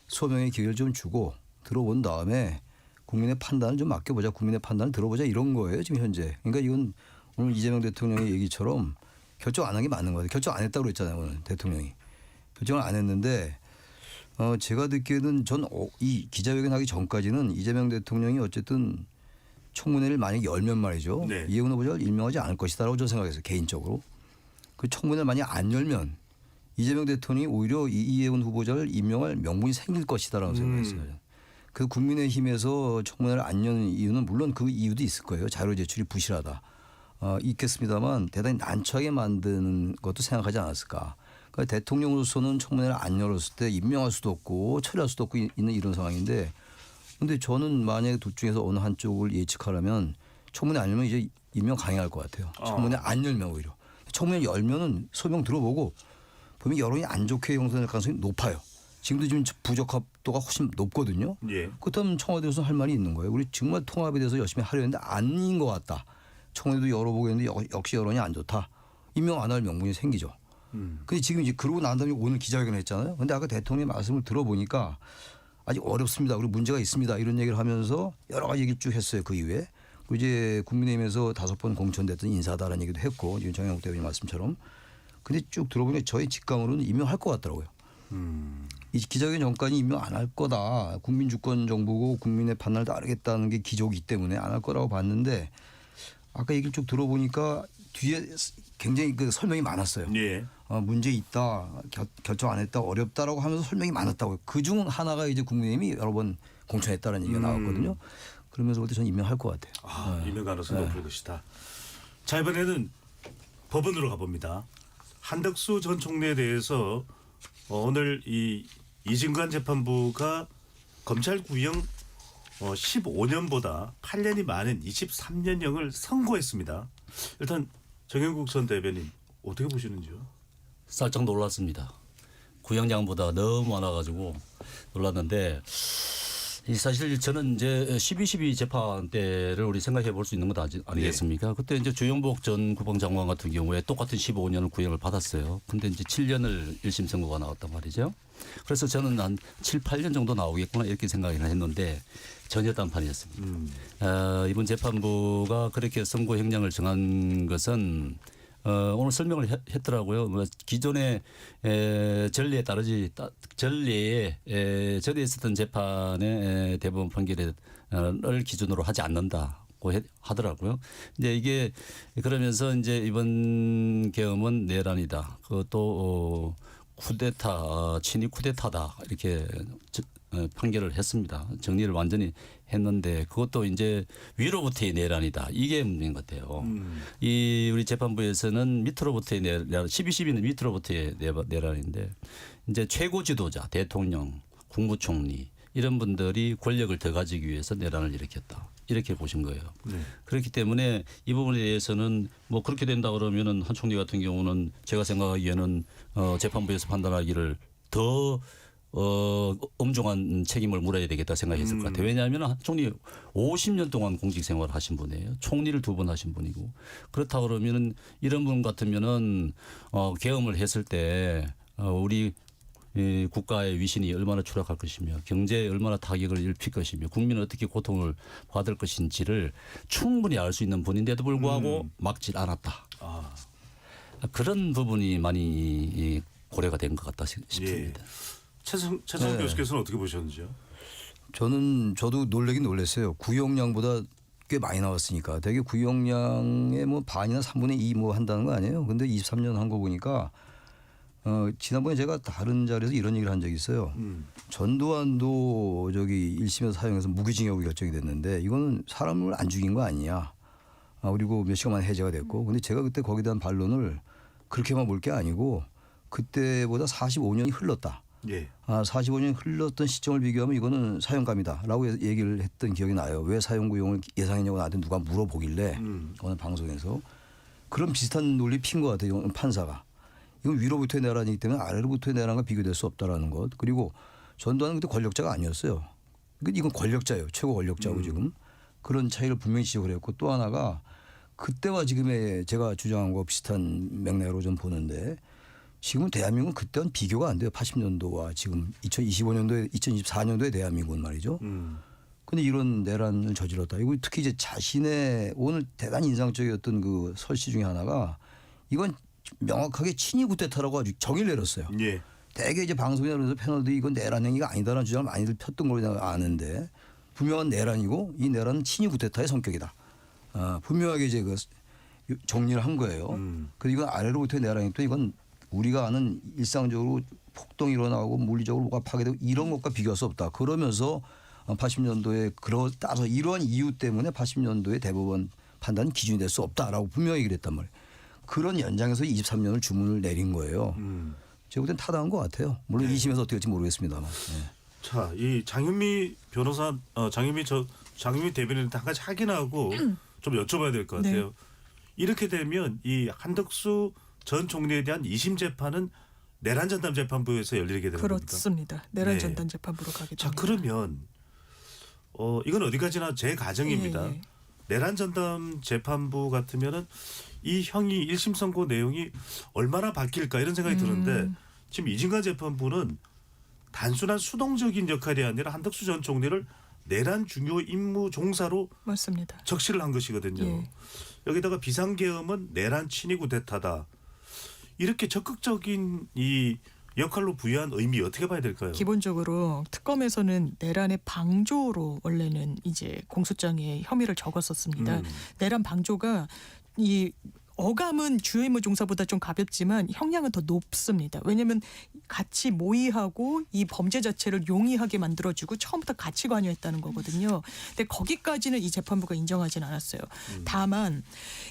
소명의 기회를 좀 주고 들어본 다음에 국민의 판단을 좀 맡겨보자. 국민의 판단을 들어보자 이런 거예요. 지금 현재. 그러니까 이건 오늘 이재명 대통령의 얘기처럼 결정 안 한 게 맞는 거예요. 결정 안 했다고 그랬잖아요. 오늘 대통령이. 결정을 안 했는데 제가 듣기에는 이 기자회견 하기 전까지는 이재명 대통령이 어쨌든 청문회를 만약에 열면 말이죠. 네. 이혜원 후보자를 임명하지 않을 것이다라고 저는 생각했어요. 개인적으로. 그 청문회를 만약에 안 열면 이재명 대통령이 오히려 이혜원 후보자를 임명할 명분이 생길 것이다라고 생각했어요. 그 국민의힘에서 청문회를 안 여는 이유는 물론 그 이유도 있을 거예요. 자료 제출이 부실하다. 있겠습니다만 대단히 난처하게 만드는 것도 생각하지 않았을까. 그러니까 대통령으로서는 청문회를 안 열었을 때 임명할 수도 없고 처리할 수도 없고 있는 이런 상황인데 그런데 저는 만약에 둘 중에서 어느 한쪽을 예측하려면 청문회 안 열면 이제 임명 강행할 것 같아요. 청문회 안 열면 오히려. 청문회 열면은 소명 들어보고 보면 여론이 안 좋게 형성될 가능성이 높아요. 지금도 지금 부적합도가 훨씬 높거든요. 예. 그렇다면 청와대에서 할 말이 있는 거예요. 우리 정말 통합에 대해서 열심히 하려 했는데 아닌 것 같다. 청와대도 열어보고 했는데 역시 여론이 안 좋다. 임명 안 할 명분이 생기죠. 근데 지금 이제 그러고 난 다음에 오늘 기자회견을 했잖아요. 근데 아까 대통령의 말씀을 들어보니까 아직 어렵습니다. 그리고 문제가 있습니다. 이런 얘기를 하면서 여러 가지 얘기를 쭉 했어요. 그 이후에. 그리고 이제 국민의힘에서 5번 공천됐던 인사다라는 얘기도 했고 지금 정영욱 대변인 말씀처럼. 근데 쭉 들어보니까 저희 직감으로는 임명할 것 같더라고요. 이 기자회견 전까지 임명 안 할 거다. 국민 주권 정부고 국민의 판단을 따르겠다는 게 기조이기 때문에 안 할 거라고 봤는데 아까 얘기를 쭉 들어보니까 뒤에 굉장히 그 설명이 많았어요. 예. 문제 있다. 결정 안 했다. 어렵다라고 하면서 설명이 많았다고요. 그중 하나가 이제 국민의힘이 여러 번 공천했다는 얘기가 나왔거든요. 그러면서 볼 때 저는 임명할 것 같아요. 임명 가능성이 높을 것이다. 자, 이번에는 법원으로 가봅니다. 한덕수 전 총리에 대해서 오늘 이진관 재판부가 검찰 구형 15년보다 8년이 많은 23년형을 선고했습니다. 일단 정영국 전 대변인 어떻게 보시는지요? 살짝 놀랐습니다. 구형량보다 너무 많아가지고 놀랐는데 사실 저는 이제 12.12 재판 때를 우리 생각해 볼 수 있는 것 아니겠습니까? 그때 이제 주영복 전 국방장관 같은 경우에 똑같은 15년을 구형을 받았어요. 근데 이제 7년을 1심 선고가 나왔단 말이죠. 그래서 저는 한 7, 8년 정도 나오겠구나 이렇게 생각을 했는데 전혀 딴판이었습니다. 이번 재판부가 그렇게 선고 형량을 정한 것은 오늘 설명을 했더라고요. 기존의 전례에 따르지 전례에 있었던 재판의 대법원 판결을 기준으로 하지 않는다고 하더라고요. 이제 이게 그러면서 이제 이번 계엄은 내란이다. 그것도 쿠데타, 친위 쿠데타다 이렇게 판결을 했습니다. 정리를 완전히 했는데 그것도 이제 위로부터의 내란이다. 이게 문제인 것 같아요. 이 우리 재판부에서는 밑으로부터의 내란, 12.12는 밑으로부터의 내란인데 이제 최고 지도자, 대통령, 국무총리 이런 분들이 권력을 더 가지기 위해서 내란을 일으켰다. 이렇게 보신 거예요. 네. 그렇기 때문에 이 부분에 대해서는 뭐 그렇게 된다 그러면은 한 총리 같은 경우는 제가 생각하기에는 재판부에서 판단하기를 더 엄중한 책임을 물어야 되겠다 생각했을 것 같아요. 왜냐하면 한 총리 50년 동안 공직 생활을 하신 분이에요. 총리를 2번 하신 분이고 그렇다 그러면은 이런 분 같으면은 계엄을 했을 때 우리 국가의 위신이 얼마나 추락할 것이며 경제에 얼마나 타격을 입힐 것이며 국민은 어떻게 고통을 받을 것인지를 충분히 알 수 있는 분인데도 불구하고 막질 않았다. 그런 부분이 많이 고려가 된 것 같다 싶습니다. 최성 네. 교수께서는 어떻게 보셨는지요? 저도 놀라긴 놀랐어요. 구역량보다 꽤 많이 나왔으니까 대개 구역량의 뭐 반이나 3분의 2 뭐 한다는 거 아니에요. 근데 23년 한 거 보니까 지난번에 제가 다른 자리에서 이런 얘기를 한 적이 있어요. 전두환도 저기 1심에서 사형해서 무기징역이 결정이 됐는데 이거는 사람을 안 죽인 거 아니냐. 그리고 몇 시간 만에 해제가 됐고. 근데 제가 그때 거기에 대한 반론을 그렇게만 볼 게 아니고 그때보다 45년이 흘렀다. 예. 45년이 흘렀던 시점을 비교하면 이거는 사형감이다라고 얘기를 했던 기억이 나요. 왜 사형구형을 예상했냐고 나한테 누가 물어보길래 어느 방송에서 그런 비슷한 논리 핀 것 같아요. 판사가. 이건 위로부터의 내란이기 때문에 아래로부터의 내란과 비교될 수 없다라는 것. 그리고 전두환은 그때 권력자가 아니었어요. 이건 권력자예요. 최고 권력자고 지금. 그런 차이를 분명히 지적을 했고 또 하나가 그때와 지금의 제가 주장한 거 비슷한 맥락으로 좀 보는데 지금은 대한민국은 그때와는 비교가 안 돼요. 80년도와 지금 2025년도에 2024년도의 대한민국은 말이죠. 근데 이런 내란을 저질렀다. 이거 특히 이제 자신의 오늘 대단히 인상적이었던 그 설시 중에 하나가 이건 명확하게 친위 구태타라고 아주 정의를 내렸어요. 예. 대개 이제 방송이나 그래서 패널들이 이건 내란 행위가 아니다라는 주장을 많이들 폈던 걸로 내가 아는데 분명한 내란이고 이 내란은 친위 구태타의 성격이다. 분명하게 이제 그 정리를 한 거예요. 그리고 이건 아래로부터의 내란이기 때문에 이건 우리가 아는 일상적으로 폭동이 일어나고 물리적으로 뭐가 파괴되고 이런 것과 비교할 수 없다. 그러면서 80년도에 따서 이러한 이유 때문에 80년도에 대법원 판단은 기준이 될 수 없다라고 분명히 얘기를 했단 말이에요. 그런 연장에서 23년을 주문을 내린 거예요. 제가 볼 땐 타당한 것 같아요. 물론 2심에서 어떻게 될지 모르겠습니다만. 네. 자, 이 장윤미 변호사, 장윤미 대변인한테 한 가지 확인하고 좀 여쭤봐야 될 것 같아요. 네. 이렇게 되면 이 한덕수 전 총리에 대한 2심 재판은 내란 전담 재판부에서 열리게 되는 겁니까? 그렇습니다. 내란 네. 전담 재판부로 가게 됩니다. 자, 그러면 이건 어디까지나 제 가정입니다. 예. 내란 전담 재판부 같으면은 이 형이 1심 선고 내용이 얼마나 바뀔까 이런 생각이 드는데 지금 이진관 재판부는 단순한 수동적인 역할이 아니라 한덕수 전 총리를 내란 중요 임무 종사로 맞습니다. 적시를 한 것이거든요. 예. 여기다가 비상계엄은 내란 친위 구태타다. 이렇게 적극적인 이 역할로 부여한 의미 어떻게 봐야 될까요? 기본적으로 특검에서는 내란의 방조로 원래는 이제 공소장에 혐의를 적었었습니다. 내란 방조가 이 어감은 주요 임무 종사보다 좀 가볍지만 형량은 더 높습니다. 왜냐하면 같이 모의하고 이 범죄 자체를 용이하게 만들어주고 처음부터 같이 관여했다는 거거든요. 근데 거기까지는 이 재판부가 인정하지는 않았어요. 다만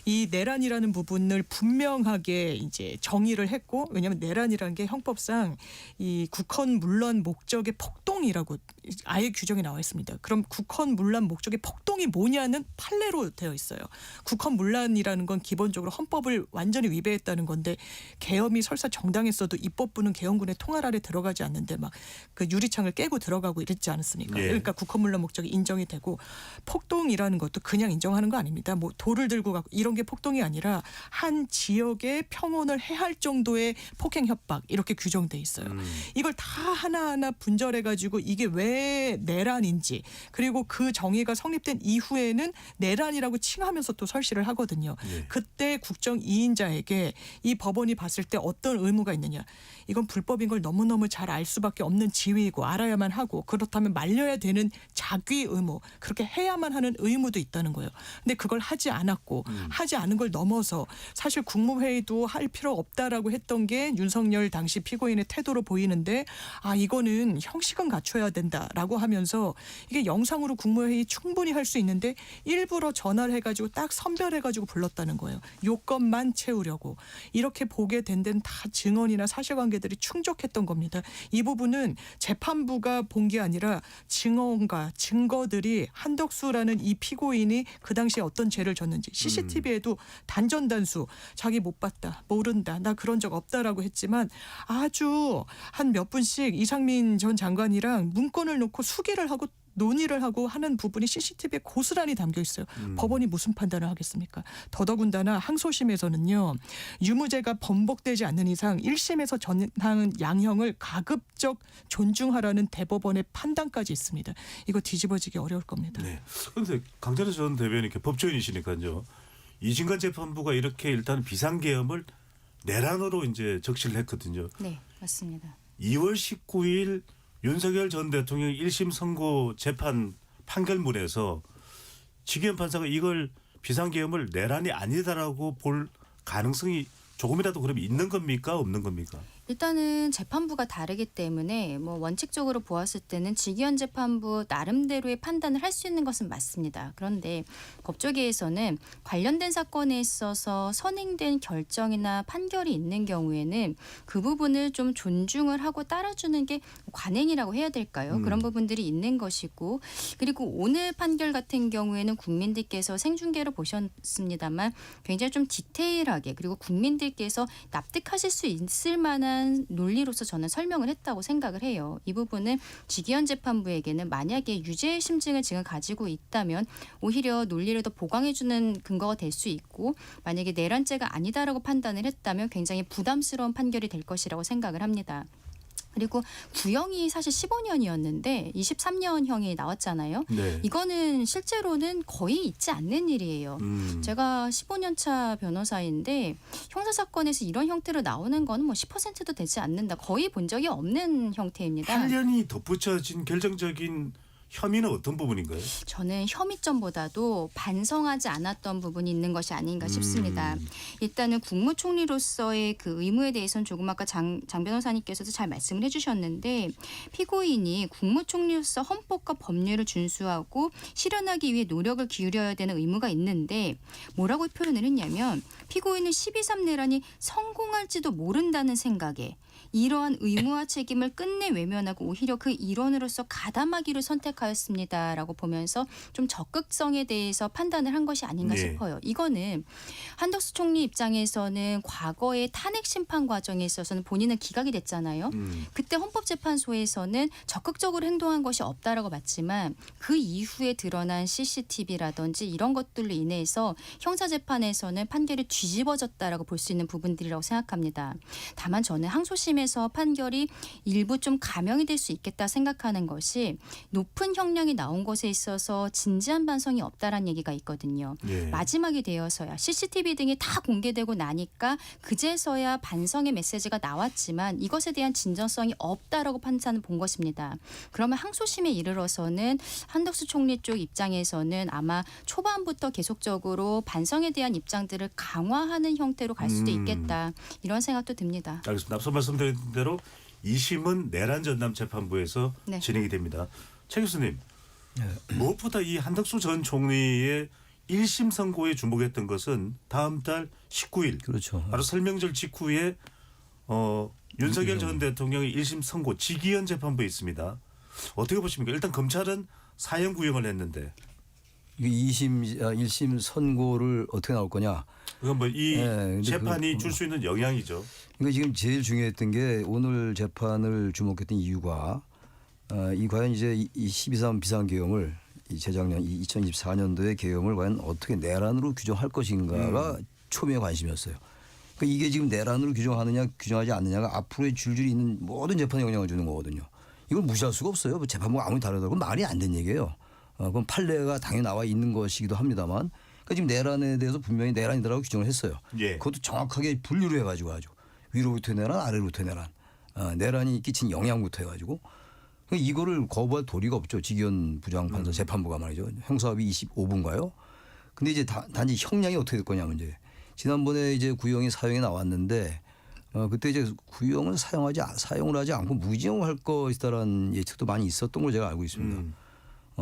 이 내란이라는 부분을 분명하게 이제 정의를 했고 왜냐하면 내란이라는 게 형법상 이 국헌 문란 목적의 폭동이라고 아예 규정이 나와 있습니다. 그럼 국헌 문란 목적의 폭동이 뭐냐는 판례로 되어 있어요. 국헌 문란이라는 건 기본적으로 헌법을 완전히 위배했다는 건데 계엄이 설사 정당했어도 입법부는 계엄군의 통할 아래 들어가지 않는데 막 그 유리창을 깨고 들어가고 이랬지 않았습니까? 예. 그러니까 국헌문란 목적이 인정이 되고 폭동이라는 것도 그냥 인정하는 거 아닙니다. 뭐 돌을 들고 가고 이런 게 폭동이 아니라 한 지역의 평온을 해할 정도의 폭행 협박 이렇게 규정돼 있어요. 이걸 다 하나하나 분절해 가지고 이게 왜 내란인지 그리고 그 정의가 성립된 이후에는 내란이라고 칭하면서 또 설시를 하거든요. 예. 그때 국정 2인자에게 이 법원이 봤을 때 어떤 의무가 있느냐. 이건 불법인 걸 너무너무 잘 알 수밖에 없는 지위이고 알아야만 하고 그렇다면 말려야 되는 자귀 의무 그렇게 해야만 하는 의무도 있다는 거예요. 근데 그걸 하지 않았고 하지 않은 걸 넘어서 사실 국무회의도 할 필요 없다라고 했던 게 윤석열 당시 피고인의 태도로 보이는데 이거는 형식은 갖춰야 된다라고 하면서 이게 영상으로 국무회의 충분히 할 수 있는데 일부러 전화를 해가지고 딱 선별해가지고 불렀다는 거예요. 요건만 채우려고. 이렇게 보게 된 데는 다 증언이나 사실관계들이 충족했던 겁니다. 이 부분은 재판부가 본 게 아니라 증언과 증거들이 한덕수라는 이 피고인이 그 당시에 어떤 죄를 졌는지 CCTV에도 단전단수 자기 못 봤다 모른다 나 그런 적 없다라고 했지만 아주 한 몇 분씩 이상민 전 장관이랑 문건을 놓고 수기를 하고 논의를 하고 하는 부분이 CCTV에 고스란히 담겨 있어요. 법원이 무슨 판단을 하겠습니까? 더더군다나 항소심에서는요. 유무죄가 번복되지 않는 이상 1심에서 전하는 양형을 가급적 존중하라는 대법원의 판단까지 있습니다. 이거 뒤집어지기 어려울 겁니다. 네. 그런데 강찬호 전 대변인 법조인이시니까요. 이진관 재판부가 이렇게 일단 비상계엄을 내란으로 이제 적시를 했거든요. 네, 맞습니다. 2월 19일 윤석열 전 대통령 1심 선고 재판 판결문에서 지기현 판사가 이걸 비상계엄을 내란이 아니다라고 볼 가능성이 조금이라도 그럼 있는 겁니까? 없는 겁니까? 일단은 재판부가 다르기 때문에 뭐 원칙적으로 보았을 때는 지기현 재판부 나름대로의 판단을 할 수 있는 것은 맞습니다. 그런데 법조계에서는 관련된 사건에 있어서 선행된 결정이나 판결이 있는 경우에는 그 부분을 좀 존중을 하고 따라주는 게 관행이라고 해야 될까요? 그런 부분들이 있는 것이고 그리고 오늘 판결 같은 경우에는 국민들께서 생중계로 보셨습니다만 굉장히 좀 디테일하게 그리고 국민들께서 납득하실 수 있을 만한 논리로서 저는 설명을 했다고 생각을 해요. 이 부분은 지기현 재판부에게는 만약에 유죄의 심증을 지금 가지고 있다면 오히려 논리를 더 보강해주는 근거가 될 수 있고 만약에 내란죄가 아니다라고 판단을 했다면 굉장히 부담스러운 판결이 될 것이라고 생각을 합니다. 그리고 구형이 사실 15년이었는데 23년형이 나왔잖아요. 네. 이거는 실제로는 거의 있지 않는 일이에요. 제가 15년 차 변호사인데 형사사건에서 이런 형태로 나오는 거는 뭐 10%도 되지 않는다. 거의 본 적이 없는 형태입니다. 8년이 덧붙여진 결정적인 혐의는 어떤 부분인가요? 저는 혐의점보다도 반성하지 않았던 부분이 있는 것이 아닌가 싶습니다. 일단은 국무총리로서의 그 의무에 대해서는 조금 아까 장 변호사님께서도 잘 말씀을 해주셨는데 피고인이 국무총리로서 헌법과 법률을 준수하고 실현하기 위해 노력을 기울여야 되는 의무가 있는데 뭐라고 표현을 했냐면 피고인은 12.3 내란이 성공할지도 모른다는 생각에 이러한 의무와 책임을 끝내 외면하고 오히려 그 일원으로서 가담하기를 선택하였습니다라고 보면서 좀 적극성에 대해서 판단을 한 것이 아닌가 네. 싶어요. 이거는 한덕수 총리 입장에서는 과거의 탄핵 심판 과정에 있어서는 본인은 기각이 됐잖아요. 그때 헌법재판소에서는 적극적으로 행동한 것이 없다라고 봤지만 그 이후에 드러난 CCTV라든지 이런 것들로 인해서 형사재판에서는 판결이 뒤집어졌다라고 볼 수 있는 부분들이라고 생각합니다. 다만 저는 항소심에서 판결이 일부 좀 감형이 될 수 있겠다 생각하는 것이 높은 형량이 나온 것에 있어서 진지한 반성이 없다라는 얘기가 있거든요. 예. 마지막이 되어서야 CCTV 등이 다 공개되고 나니까 그제서야 반성의 메시지가 나왔지만 이것에 대한 진정성이 없다라고 판사는 본 것입니다. 그러면 항소심에 이르러서는 한덕수 총리 쪽 입장에서는 아마 초반부터 계속적으로 반성에 대한 입장들을 강화하는 형태로 갈 수도 있겠다. 이런 생각도 듭니다. 알겠습니다. 앞서 말씀드린 대로 2심은 내란 전담 재판부에서 네. 진행이 됩니다. 최 교수님, 무엇보다 이 한덕수 전 총리의 1심 선고에 주목했던 것은 다음 달 19일 그렇죠. 바로 설명절 직후에 윤석열 전 대통령의 1심 선고 지기현 재판부에 있습니다. 어떻게 보십니까? 일단 검찰은 사형 구형을 했는데 이게 1심 선고를 어떻게 나올 거냐. 그건 뭐 이 근데 재판이 줄 수 있는 영향이죠. 그러니까 지금 제일 중요했던 게 오늘 재판을 주목했던 이유가 이 과연 이제 이 12.3 비상계엄을 이 재작년 2024년도의 계엄을 과연 어떻게 내란으로 규정할 것인가가 초미의 관심이었어요. 그러니까 이게 지금 내란으로 규정하느냐 규정하지 않느냐가 앞으로의 줄줄이 있는 모든 재판에 영향을 주는 거거든요. 이걸 무시할 수가 없어요. 재판부가 아무리 다르다고 말이 안 되는 얘기예요. 그럼 판례가 당연히 나와 있는 것이기도 합니다만 그러니까 지금 내란에 대해서 분명히 내란이다라고 규정을 했어요. 예. 그것도 정확하게 분류를 해가지고 아주 위로부터 내란 아래로부터 내란 내란이 끼친 영향부터 해가지고 이거를 거부할 도리가 없죠. 지기현 부장판사 재판부가 말이죠. 형사합의 25부인가요? 근데 이제 단지 형량이 어떻게 될 거냐 문제. 지난번에 이제 구형이 사형에 나왔는데 그때 이제 구형을 사용을 하지 않고 무기징역할 것이다라는 예측도 많이 있었던 걸 제가 알고 있습니다.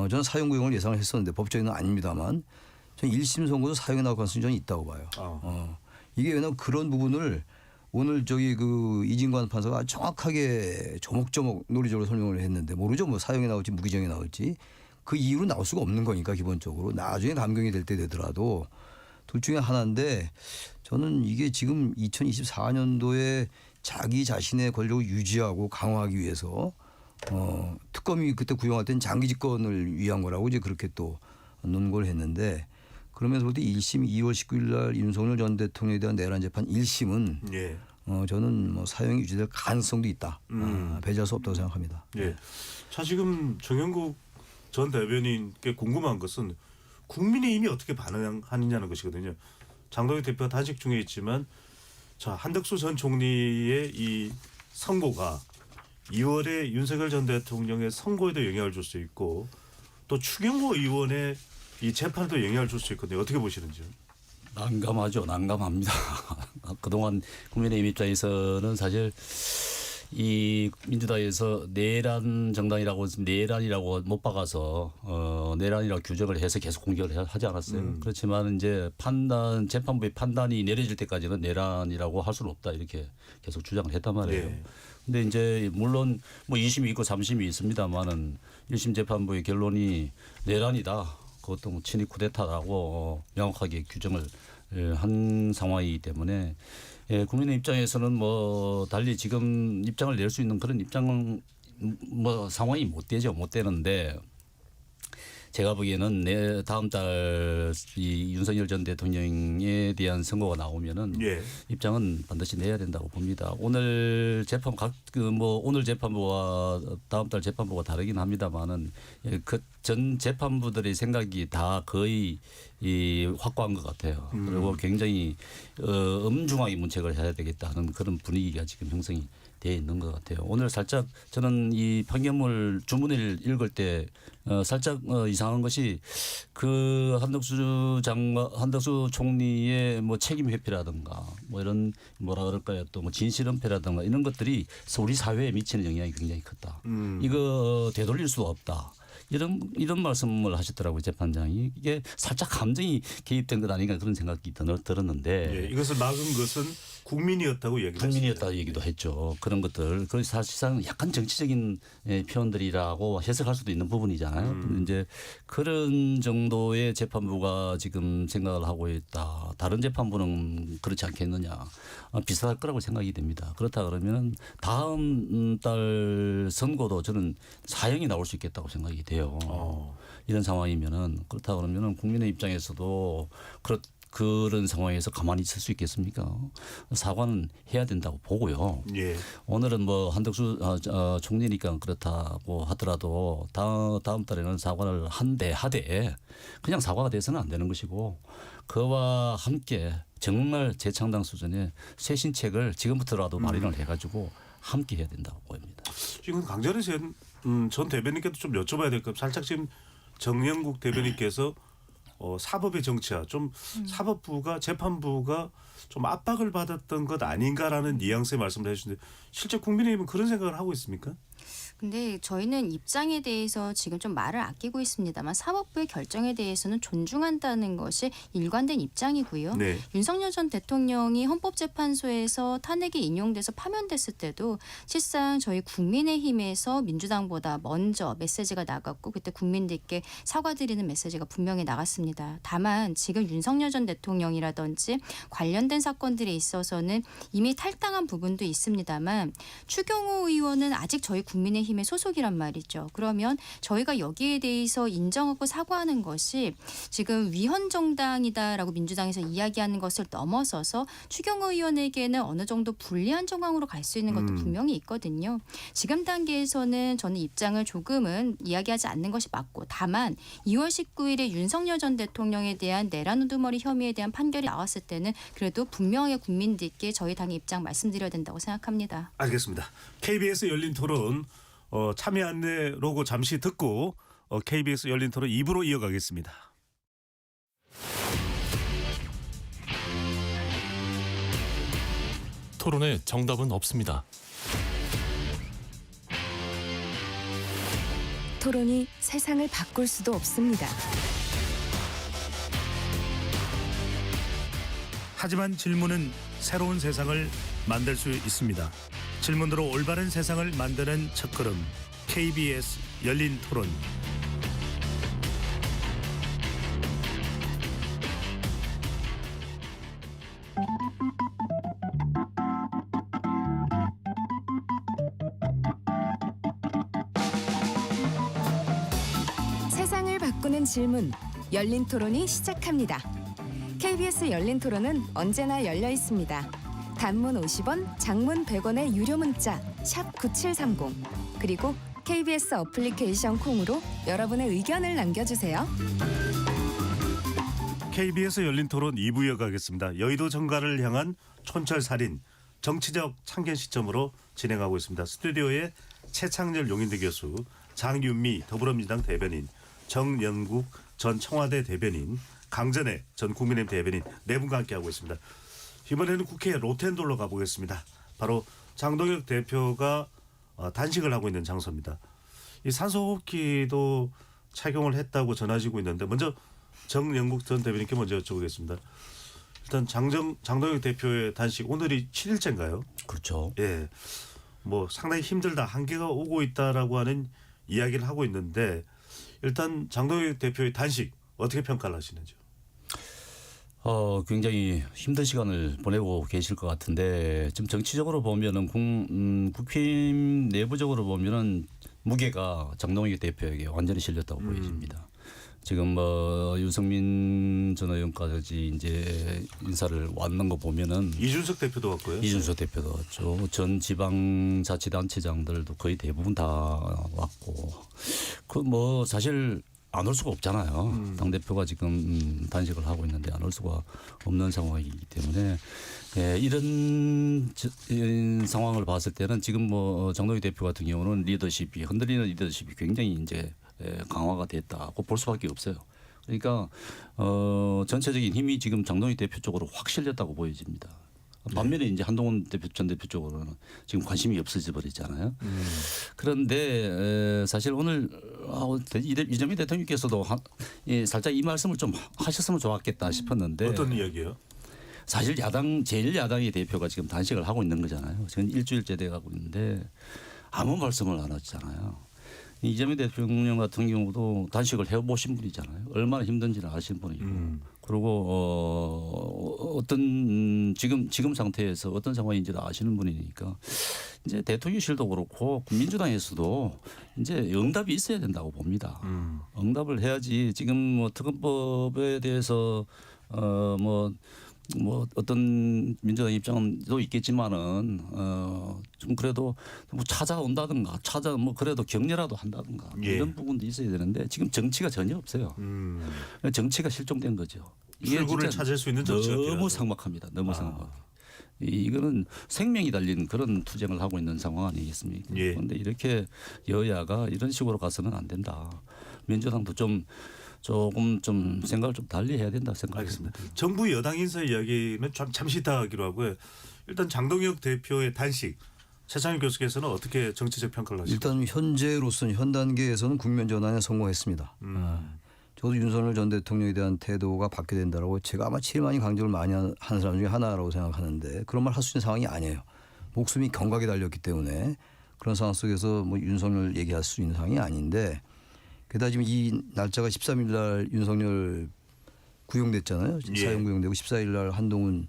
저는 사형 구형을 예상을 했었는데 법적인은 아닙니다만 저는 1심 선고도 사형에 나올 가능성이 저는 있다고 봐요. 이게 왜냐하면 그런 부분을 오늘 그 이진관 판사가 아주 정확하게 조목조목 논리적으로 설명을 했는데 모르죠. 뭐 사형이 나올지 무기징역이 나올지 그 이유로 나올 수가 없는 거니까 기본적으로 나중에 감경이 될 때 되더라도 둘 중에 하나인데 저는 이게 지금 2024년도에 자기 자신의 권력을 유지하고 강화하기 위해서 특검이 그때 구형할 때는 장기 집권을 위한 거라고 이제 그렇게 또 논거를 했는데 그러면서 볼 때 1심 2월 19일 날 윤석열 전 대통령에 대한 내란 재판 1심은 예. 저는 뭐 사형이 유지될 가능성도 있다. 배제할 수 없다고 생각합니다. 예. 자 지금 정영국 전 대변인께 궁금한 것은 국민의힘이 어떻게 반응하느냐는 것이거든요. 장동혁 대표가 단식 중에 있지만 자 한덕수 전 총리의 이 선고가 2월에 윤석열 전 대통령의 선고에도 영향을 줄 수 있고 또 추경호 의원의 이 재판에도 영향을 줄 수 있거든요. 어떻게 보시는지요? 난감하죠. 난감합니다. 그동안 국민의힘 입장에서는 사실 이 민주당에서 내란 정당이라고 내란이라고 못 박아서 내란이라고 규정을 해서 계속 공격을 하지 않았어요. 그렇지만 이제 재판부의 판단이 내려질 때까지는 내란이라고 할 수는 없다 이렇게 계속 주장을 했단 말이에요. 네. 근데 이제 물론 뭐 2심이 있고 3심이 있습니다만은 1심 재판부의 결론이 내란이다. 그것도 뭐 친위 쿠데타라고 명확하게 규정을 한 상황이기 때문에 국민의 입장에서는 뭐 달리 지금 입장을 낼 수 있는 그런 입장은 뭐 상황이 못 되는데 제가 보기에는 다음 달 이 윤석열 전 대통령에 대한 선고가 나오면은 예. 입장은 반드시 내야 된다고 봅니다. 오늘 오늘 재판부와 다음 달 재판부가 다르긴 합니다만은 그 전 재판부들의 생각이 다 거의 확고한 것 같아요. 그리고 굉장히 엄중하게 문책을 해야 되겠다는 그런 분위기가 지금 형성이 돼 있는 것 같아요. 오늘 살짝 저는 이 판결문 주문을 읽을 때 살짝 이상한 것이 그 한덕수 총리의 뭐 책임 회피라든가 뭐 이런 뭐라 그럴까요? 또 뭐 진실 은폐라든가 이런 것들이 우리 사회에 미치는 영향이 굉장히 컸다. 이거 되돌릴 수 없다. 이런 말씀을 하셨더라고요. 재판장이. 이게 살짝 감정이 개입된 것 아닌가 그런 생각이 들었는데. 예. 이것을 막은 것은 국민이었다고 얘기했습니다. 국민이었다 얘기도 했죠. 그런 것들. 그래서 사실상 약간 정치적인 표현들이라고 해석할 수도 있는 부분이잖아요. 이제 그런 정도의 재판부가 지금 생각을 하고 있다. 다른 재판부는 그렇지 않겠느냐. 비슷할 거라고 생각이 됩니다. 그렇다 그러면 다음 달 선고도 저는 사형이 나올 수 있겠다고 생각이 돼요. 이런 상황이면은 그렇다 그러면은 국민의 입장에서도 그런 상황에서 가만히 있을 수 있겠습니까? 사과는 해야 된다고 보고요. 예. 오늘은 뭐 한덕수 총리니까 그렇다고 하더라도 다음 달에는 사과를 하되 그냥 사과가 돼서는 안 되는 것이고 그와 함께 정말 재창당 수준의 쇄신책을 지금부터라도 마련을 해가지고 함께 해야 된다고 보입니다. 지금 강전혜 전 대변인께도 좀 여쭤봐야 될 것. 살짝 지금 정영국 대변인께서 사법의 정치화, 좀 사법부가 재판부가 좀 압박을 받았던 것 아닌가라는 뉘앙스의 말씀을 해주시는데 실제 국민의힘은 그런 생각을 하고 있습니까? 근데 저희는 입장에 대해서 지금 좀 말을 아끼고 있습니다만 사법부의 결정에 대해서는 존중한다는 것이 일관된 입장이고요. 네. 윤석열 전 대통령이 헌법재판소에서 탄핵이 인용돼서 파면됐을 때도 실상 저희 국민의힘에서 민주당보다 먼저 메시지가 나갔고 그때 국민들께 사과드리는 메시지가 분명히 나갔습니다. 다만 지금 윤석열 전 대통령이라든지 관련된 사건들에 있어서는 이미 탈당한 부분도 있습니다만 추경호 의원은 아직 저희 국민의힘의 소속이란 말이죠. 그러면 저희가 여기에 대해서 인정하고 사과하는 것이 지금 위헌 정당이다라고 민주당에서 이야기하는 것을 넘어서서 추경호 의원에게는 어느 정도 불리한 정황으로 갈 수 있는 것도 분명히 있거든요. 지금 단계에서는 저는 입장을 조금은 이야기하지 않는 것이 맞고 다만 2월 19일에 윤석열 전 대통령에 대한 내란 우두머리 혐의에 대한 판결이 나왔을 때는 그래도 분명하게 국민들께 저희 당의 입장 말씀드려야 된다고 생각합니다. 알겠습니다. KBS 열린 토론 참여 안내 로고 잠시 듣고 KBS 열린 토론 2부로 이어가겠습니다. 토론에 정답은 없습니다. 토론이 세상을 바꿀 수도 없습니다. 하지만 질문은 새로운 세상을 만들 수 있습니다. 질문으로 올바른 세상을 만드는 첫걸음 KBS 열린 토론. 바꾸는 질문, 열린 토론이 시작합니다. KBS 열린 토론은 언제나 열려 있습니다. 단문 50원, 장문 100원의 유료 문자 샵 9730 그리고 KBS 어플리케이션 콩으로 여러분의 의견을 남겨주세요. KBS 열린 토론 2부 이어가겠습니다. 여의도 정가를 향한 촌철살인 정치적 참견 시점으로 진행하고 있습니다. 스튜디오에 최창렬 용인대 교수, 장윤미 더불어민주당 대변인, 정연국 전 청와대 대변인, 강전애 전 국민의힘 대변인 네 분과 함께하고 있습니다. 이번에는 국회 로텐돌로 가보겠습니다. 바로 장동혁 대표가 단식을 하고 있는 장소입니다. 이 산소호흡기도 착용을 했다고 전해지고 있는데 먼저 정연국 전 대변인께 먼저 여쭤보겠습니다. 일단 장동혁 대표의 단식 오늘이 7일째인가요? 그렇죠. 예, 뭐 상당히 힘들다, 한계가 오고 있다라고 하는 이야기를 하고 있는데 일단 장동혁 대표의 단식 어떻게 평가를 하시는지요? 굉장히 힘든 시간을 보내고 계실 것 같은데 지금 정치적으로 보면은 국힘 내부적으로 보면은 무게가 장동혁 대표에게 완전히 실렸다고 보여집니다. 지금 뭐 유승민 전 의원까지 이제 인사를 왔는 거 보면은 이준석 대표도 왔고요. 이준석 대표도 왔죠. 전 지방자치단체장들도 거의 대부분 다 왔고 그 뭐 사실 안 올 수가 없잖아요. 당 대표가 지금 단식을 하고 있는데 안 올 수가 없는 상황이기 때문에 이런 상황을 봤을 때는 지금 뭐 장동혁 대표 같은 경우는 리더십이 흔들리는 리더십이 굉장히 이제 강화가 됐다고 볼 수밖에 없어요. 그러니까 전체적인 힘이 지금 장동혁 대표 쪽으로 확 실렸다고 보여집니다. 반면에 이제 한동훈 전 대표 쪽으로는 지금 관심이 없어져 버렸잖아요. 그런데 사실 오늘 이재명 대통령께서도 살짝 이 말씀을 좀 하셨으면 좋았겠다 싶었는데 어떤 이야기요? 사실 제일 야당의 대표가 지금 단식을 하고 있는 거잖아요. 지금 일주일째 돼가고 있는데 아무 말씀을 안 하잖아요. 이재명 대통령 같은 경우도 단식을 해보신 분이잖아요. 얼마나 힘든지를 아시는 분이고. 그리고 어떤 지금 상태에서 어떤 상황인지를 아시는 분이니까 이제 대통령실도 그렇고 민주당에서도 이제 응답이 있어야 된다고 봅니다. 응답을 해야지 지금 뭐 특검법에 대해서 뭐 어떤 민주당 입장도 있겠지만은 좀 그래도 뭐 찾아온다든가 뭐 그래도 격려라도 한다든가 이런 부분도 있어야 되는데 지금 정치가 전혀 없어요. 정치가 실종된 거죠. 이게 출구를 진짜 찾을 수 있는 정치가 너무 삭막합니다. 너무 삭막. 이거는 생명이 달린 그런 투쟁을 하고 있는 상황 아니겠습니까? 예. 그런데 이렇게 여야가 이런 식으로 가서는 안 된다. 민주당도 조금 좀 생각을 좀 달리 해야 된다 생각했습니다. 알겠습니다. 정부 여당 인사 이야기는 잠시 이따 하기로 하고요. 일단 장동혁 대표의 단식 최창렬 교수께서는 어떻게 정치적 평가를 하십니까? 일단 현재로서는 현 단계에서는 국면 전환에 성공했습니다. 저도 윤석열 전 대통령에 대한 태도가 바뀌어야 된다라고 제가 아마 제일 많이 강조를 많이 하는 사람 중에 하나라고 생각하는데 그런 말 할 수 있는 상황이 아니에요. 목숨이 경각에 달렸기 때문에 그런 상황 속에서 뭐 윤석열 얘기할 수 있는 상황이 아닌데 게다가 지금 이 날짜가 13일 날 윤석열 구형됐잖아요. 예. 사형 구형되고 14일 날 한동훈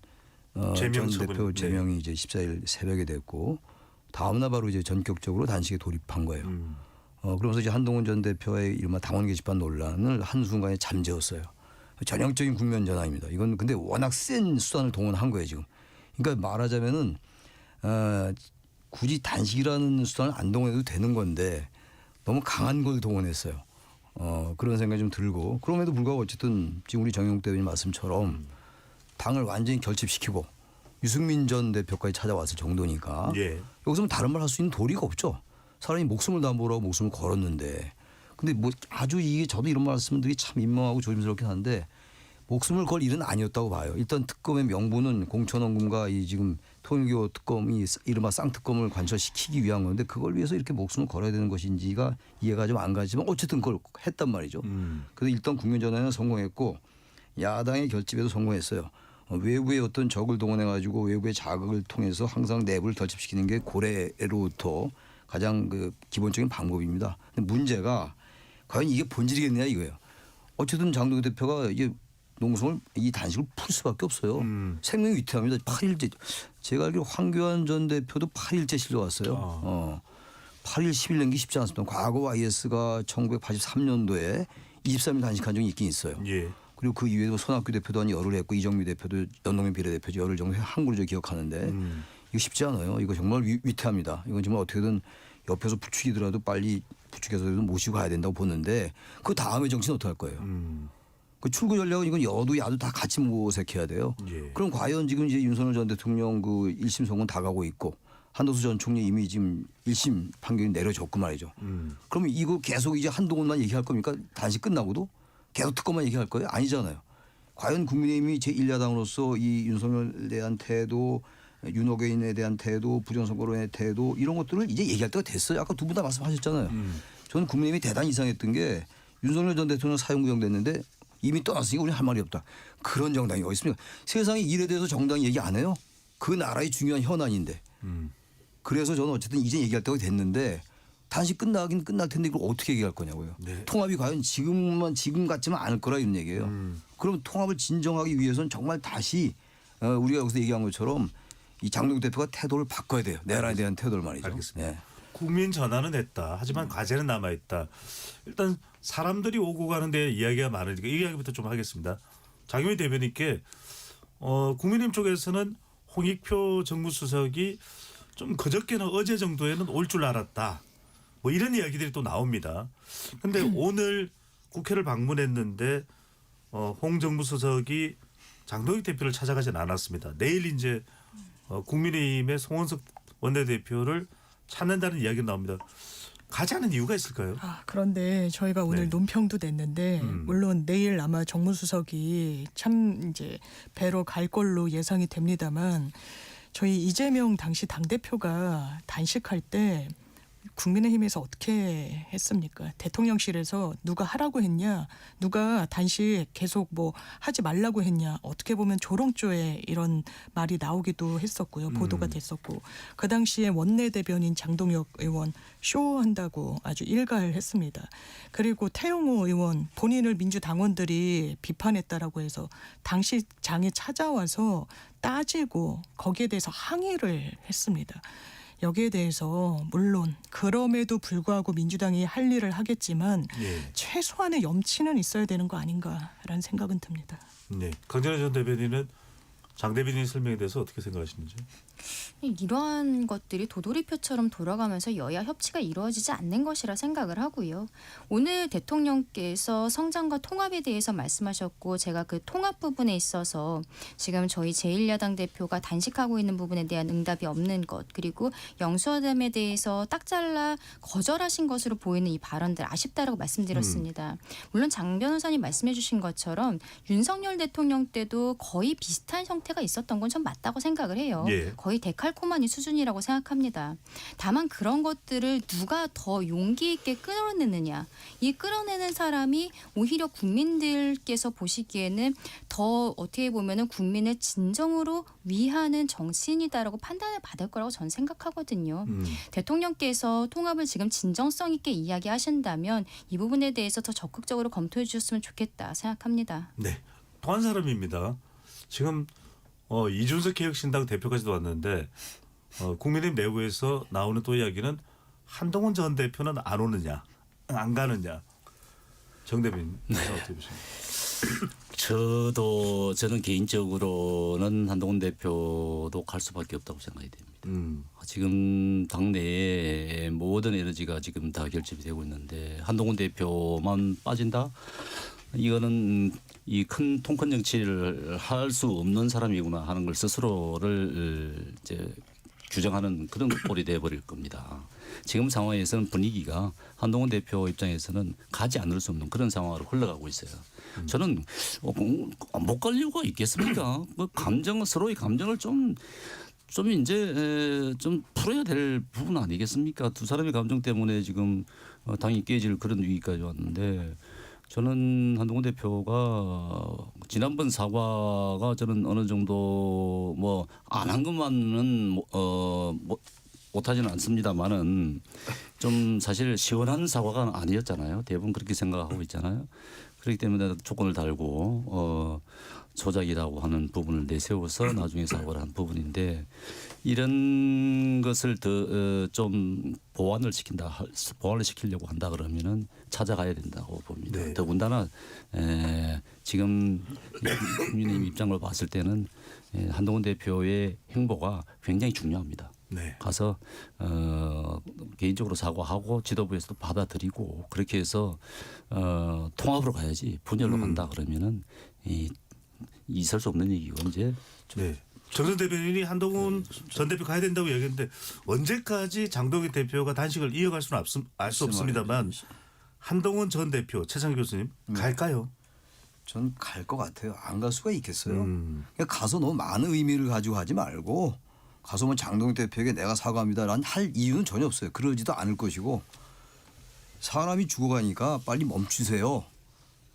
제명 전 대표 처분. 제명이 이제 14일 새벽에 됐고 다음 날 바로 이제 전격적으로 단식에 돌입한 거예요. 그러면서 이제 한동훈 전 대표의 이른바 당원 게시판 논란을 한순간에 잠재웠어요. 전형적인 국면 전환입니다. 이건 근데 워낙 센 수단을 동원한 거예요 지금. 그러니까 말하자면은 굳이 단식이라는 수단을 안 동원해도 되는 건데 너무 강한 걸 동원했어요. 그런 생각이 좀 들고 그럼에도 불구하고 어쨌든 지금 우리 정용 대변인 말씀처럼 당을 완전히 결집시키고 유승민 전 대표까지 찾아왔을 정도니까 예. 여기서는 다른 말 할 수 있는 도리가 없죠. 사람이 목숨을 담보라고 목숨을 걸었는데 근데 뭐 아주 이게 저도 이런 말씀 드리기 참 민망하고 조심스럽긴 한데 목숨을 걸 일은 아니었다고 봐요. 일단 특검의 명분은 공천원금과 이 지금 통일교 특검이 이른바 쌍특검을 관철시키기 위한 건데 그걸 위해서 이렇게 목숨을 걸어야 되는 것인지가 이해가 좀 안 가지만 어쨌든 그걸 했단 말이죠. 그래서 일단 국면 전환에는 성공했고 야당의 결집에도 성공했어요. 외부의 어떤 적을 동원해 가지고 외부의 자극을 통해서 항상 내부를 결집시키는 게 고래로부터 가장 그 기본적인 방법입니다. 근데 문제가 과연 이게 본질이겠느냐 이거예요. 어쨌든 장동혁 대표가 이게 농성을 이 단식을 풀 수밖에 없어요. 생명이 위태합니다. 8일째. 제가 알기로 황교안 전 대표도 8일째 실려왔어요. 8일 10일 넘기 쉽지 않습니다. 과거 YS가 1983년도에 23일 단식한 적이 있긴 있어요. 예. 그리고 그 이외에도 손학규 대표도 한 열흘 했고 이정미 대표도 연동형 비례대표도 열흘 정도 한 걸로 기억하는데 이거 쉽지 않아요. 이거 정말 위태합니다. 이건 정말 어떻게든 옆에서 부추기더라도 빨리 부추겨서라도 모시고 가야 된다고 보는데 그 다음에 정치는 어떻게 할 거예요? 그 출구 전략은 이건 여도 야도 다 같이 모색해야 돼요. 예. 그럼 과연 지금 이제 윤석열 전 대통령 그 1심 선고는 다 가고 있고 한도수 전 총리 이미 지금 1심 판결이 내려졌고 말이죠. 그럼 이거 계속 이제 한동훈만 얘기할 겁니까? 단식 끝나고도 계속 특검만 얘기할 거예요? 아니잖아요. 과연 국민의힘이 제1야당으로서 이 윤석열에 대한 태도, 윤호개인에 대한 태도, 부정선거론의 태도 이런 것들을 이제 얘기할 때가 됐어요. 아까 두 분 다 말씀하셨잖아요. 저는 국민의힘이 대단히 이상했던 게 윤석열 전 대통령 사형구형됐는데 이미 떠났으니까 우리 할 말이 없다. 그런 정당이 어디 있습니까? 세상에 일에 대해서 정당이 얘기 안 해요. 그 나라의 중요한 현안인데. 그래서 저는 어쨌든 이제 얘기할 때가 됐는데 단식 끝나긴 끝날 텐데 이걸 어떻게 얘기할 거냐고요. 네. 통합이 과연 지금 같지만 않을 거라 이런 얘기예요. 그럼 통합을 진정하기 위해서는 정말 다시 우리가 여기서 얘기한 것처럼 이 장동혁 대표가 태도를 바꿔야 돼요. 내란에 대한 태도를 말이죠. 알겠습니다. 네. 국민 전환은 했다. 하지만 과제는 남아 있다. 일단 사람들이 오고 가는데 이야기가 많으니까 이 이야기부터 좀 하겠습니다. 장효희 대변인께 국민의힘 쪽에서는 홍익표 정무수석이 좀 그저께나 어제 정도에는 올 줄 알았다. 뭐 이런 이야기들이 또 나옵니다. 그런데 오늘 국회를 방문했는데 홍 정무수석이 장동혁 대표를 찾아가진 않았습니다. 내일 이제 국민의힘의 송원석 원내대표를 찾는다는 이야기가 나옵니다. 가지 않은 이유가 있을까요? 그런데 저희가 오늘 네. 논평도 냈는데 물론 내일 아마 정무수석이 참 이제 뵈러 갈 걸로 예상이 됩니다만 저희 이재명 당시 당대표가 단식할 때 국민의힘에서 어떻게 했습니까? 대통령실에서 누가 하라고 했냐? 누가 단식 계속 뭐 하지 말라고 했냐? 어떻게 보면 조롱조에 이런 말이 나오기도 했었고요. 보도가 됐었고. 그 당시에 원내대변인 장동혁 의원 쇼한다고 아주 일갈했습니다. 그리고 태영호 의원 본인을 민주당원들이 비판했다라고 해서 당시장에 찾아와서 따지고 거기에 대해서 항의를 했습니다. 여기에 대해서 물론 그럼에도 불구하고 민주당이 할 일을 하겠지만 예. 최소한의 염치는 있어야 되는 거 아닌가라는 생각은 듭니다. 네. 강전혜 전 대변인은 장 대변인 설명에 대해서 어떻게 생각하시는지? 이러한 것들이 도돌이표처럼 돌아가면서 여야 협치가 이루어지지 않는 것이라 생각을 하고요. 오늘 대통령께서 성장과 통합에 대해서 말씀하셨고 제가 그 통합 부분에 있어서 지금 저희 제1야당 대표가 단식하고 있는 부분에 대한 응답이 없는 것 그리고 영수회담에 대해서 딱 잘라 거절하신 것으로 보이는 이 발언들 아쉽다라고 말씀드렸습니다. 물론 장 변호사님 말씀해 주신 것처럼 윤석열 대통령 때도 거의 비슷한 형태가 있었던 건 좀 맞다고 생각을 해요. 예. 거의 데칼코마니 수준이라고 생각합니다. 다만 그런 것들을 누가 더 용기 있게 끌어내느냐. 이 끌어내는 사람이 오히려 국민들께서 보시기에는 더 어떻게 보면은 국민을 진정으로 위하는 정치인이다라고 판단을 받을 거라고 저는 생각하거든요. 대통령께서 통합을 지금 진정성 있게 이야기하신다면 이 부분에 대해서 더 적극적으로 검토해 주셨으면 좋겠다 생각합니다. 네. 또 한 사람입니다. 지금 이준석 개혁신당 대표까지도 왔는데 국민의힘 내부에서 나오는 또 이야기는 한동훈 전 대표는 안 오느냐, 안 가느냐. 정 대변인 어떻게 보십니까? 저는 개인적으로는 한동훈 대표도 갈 수밖에 없다고 생각이 됩니다. 지금 당내에 모든 에너지가 지금 다 결집이 되고 있는데 한동훈 대표만 빠진다? 이거는 이 통큰 정치를 할 수 없는 사람이구나 하는 걸 스스로를 이제 규정하는 그런 꼴이 돼버릴 겁니다. 지금 상황에서는 분위기가 한동훈 대표 입장에서는 가지 않을 수 없는 그런 상황으로 흘러가고 있어요. 저는 못 갈 이유가 있겠습니까? 그 서로의 감정을 좀 이제 좀 풀어야 될 부분 아니겠습니까? 두 사람의 감정 때문에 지금 당이 깨질 그런 위기까지 왔는데 저는 한동훈 대표가 지난번 사과가 저는 어느 정도 뭐 안 한 것만은 못하지는 않습니다만은 좀 사실 시원한 사과가 아니었잖아요. 대부분 그렇게 생각하고 있잖아요. 그렇기 때문에 조건을 달고 조작이라고 하는 부분을 내세워서 나중에 사고를 한 부분인데 이런 것을 더 좀 보완을 시키려고 한다 그러면은 찾아가야 된다고 봅니다. 네. 더군다나 지금 국민의힘 입장을 봤을 때는 한동훈 대표의 행보가 굉장히 중요합니다. 네. 가서 개인적으로 사과하고 지도부에서도 받아들이고 그렇게 해서 통합으로 가야지 분열로 간다 그러면은 있을 수 없는 얘기고 이제 네. 정전 대변인이 한동훈 전 대표 가야 된다고 얘기했는데 언제까지 장동희 대표가 단식을 이어갈 수는 알 수 없습니다만 한동훈 전 대표 최창기 교수님 갈까요? 전 갈 것 같아요. 안 갈 수가 있겠어요. 그러니까 가서 너무 많은 의미를 가지고 하지 말고 가서 뭐 장동희 대표에게 내가 사과합니다라는 할 이유는 전혀 없어요. 그러지도 않을 것이고 사람이 죽어가니까 빨리 멈추세요.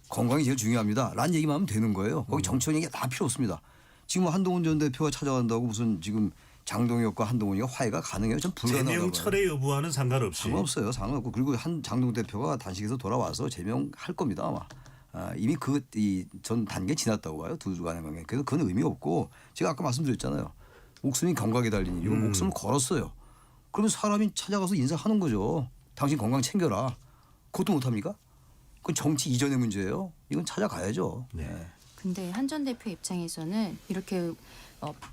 건강이 제일 중요합니다. 라는 얘기만 하면 되는 거예요. 거기 정치적 얘기가 다 필요 없습니다. 지금 한동훈 전 대표가 찾아간다고 무슨 지금 장동혁과 한동훈이가 화해가 가능해요? 전 불가능하다고 제명 봐요. 철회 여부와는 상관없이. 상관없어요. 상관없고 그리고 장동훈 대표가 단식에서 돌아와서 제명할 겁니다 아마. 이미 전 단계 지났다고 봐요. 두 주간의 관계. 그래서 그건 의미 없고 제가 아까 말씀드렸잖아요. 목숨이 경각에 달린 일이고 목숨을 걸었어요. 그러면 사람이 찾아가서 인사하는 거죠. 당신 건강 챙겨라. 그것도 못합니까? 그건 정치 이전의 문제예요. 이건 찾아가야죠. 네. 근데 한 전 대표 입장에서는 이렇게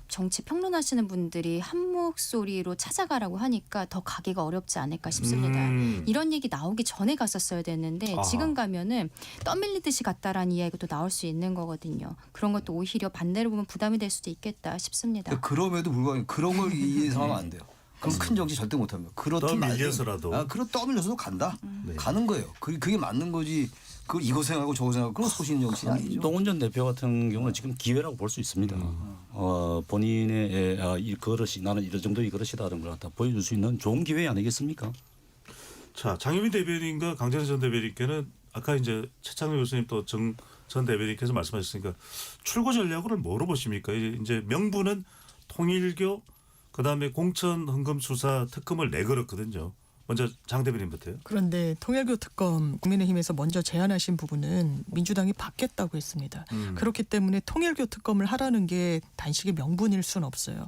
정치 평론하시는 분들이 한 목소리로 찾아가라고 하니까 더 가기가 어렵지 않을까 싶습니다. 이런 얘기 나오기 전에 갔었어야 됐는데 아하. 지금 가면은 떠밀리듯이 갔다라는 이야기도 나올 수 있는 거거든요. 그런 것도 오히려 반대로 보면 부담이 될 수도 있겠다 싶습니다. 그럼에도 불구하고 그런 걸 예상하면 안 돼요. 그럼 큰 정치 절대 못합니다. 그렇든 떠밀려서라도. 떠밀려서도 간다. 가는 거예요. 그게 맞는 거지. 그걸 이거 생각하고 저거 생각하고 그건 소신 정치 아니죠. 한동훈 전 대표 같은 경우는 지금 기회라고 볼 수 있습니다. 본인의 이 그릇이 나는 이런 정도의 그릇이다라는 걸 갖다 보여줄 수 있는 좋은 기회 아니겠습니까? 자, 장유민 대변인과 강재현 전 대변인께는 아까 이제 최창규 교수님 또 정 전 대변인께서 말씀하셨으니까 출구 전략을 뭐로 보십니까? 이제 명분은 통일교 그다음에 공천 헌금 수사 특검을 내걸었거든요. 먼저 장 대변인부터요. 그런데 통일교 특검 국민의힘에서 먼저 제안하신 부분은 민주당이 받겠다고 했습니다. 그렇기 때문에 통일교 특검을 하라는 게 단식의 명분일 수는 없어요.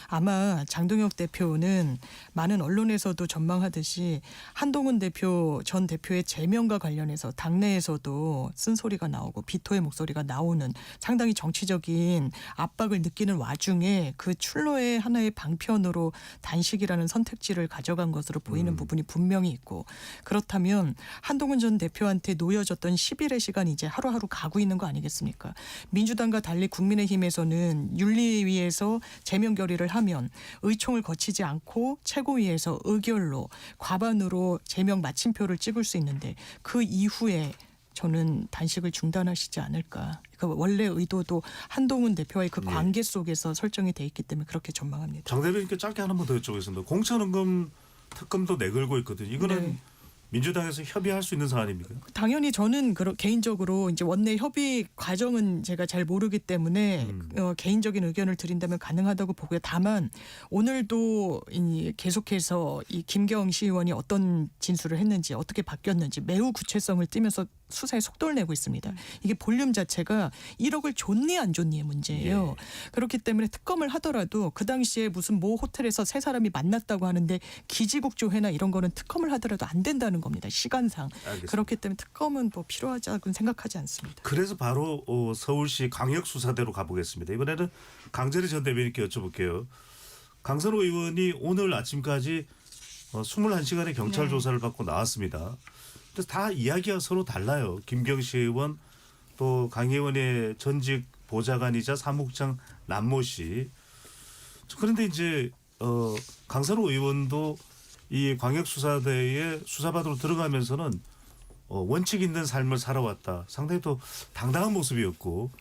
아마 장동혁 대표는 많은 언론에서도 전망하듯이 한동훈 대표 전 대표의 제명과 관련해서 당내에서도 쓴소리가 나오고 비토의 목소리가 나오는 상당히 정치적인 압박을 느끼는 와중에 그 출로의 하나의 방편으로 단식이라는 선택지를 가져간 것으로 보이는 부분이 분명히 있고 그렇다면 한동훈 전 대표한테 놓여졌던 10일의 시간이 이제 하루하루 가고 있는 거 아니겠습니까? 민주당과 달리 국민의힘에서는 윤리위에서 제명 결의를 하면 의총을 거치지 않고 최고위에서 의결로 과반으로 제명 마침표를 찍을 수 있는데 그 이후에 저는 단식을 중단하시지 않을까. 그 원래 의도도 한동훈 대표와의 그 관계 속에서 설정이 돼 있기 때문에 그렇게 전망합니다. 장 대변인께 짧게 하나만 더 여쭤보겠습니다. 공천 헌금 특검도 내걸고 있거든요. 이거는 네. 민주당에서 협의할 수 있는 사안입니까? 당연히 저는 개인적으로 이제 원내 협의 과정은 제가 잘 모르기 때문에 개인적인 의견을 드린다면 가능하다고 보고요. 다만 오늘도 계속해서 이 김경 시의원이 어떤 진술을 했는지 어떻게 바뀌었는지 매우 구체성을 띠면서 수사에 속도를 내고 있습니다. 이게 볼륨 자체가 1억을 줬니 안 줬니의 문제예요. 그렇기 때문에 특검을 하더라도 그 당시에 무슨 모 호텔에서 세 사람이 만났다고 하는데 기지국조회나 이런 거는 특검을 하더라도 안 된다는 겁니다. 시간상. 알겠습니다. 그렇기 때문에 특검은 뭐 필요하다고는 생각하지 않습니다. 그래서 바로 서울시 광역수사대로 가보겠습니다. 이번에는 강재리 전 대변인께 여쭤볼게요. 강선호 의원이 오늘 아침까지 21시간의 경찰 조사를 받고 나왔습니다. 그래서 다 이야기가 서로 달라요. 김경시 의원 또 강 의원의 전직 보좌관이자 사무국장 남모 씨. 그런데 이제 강선호 의원도 이 광역수사대에 수사받으러 들어가면서는 원칙 있는 삶을 살아왔다. 상당히 또 당당한 모습이었고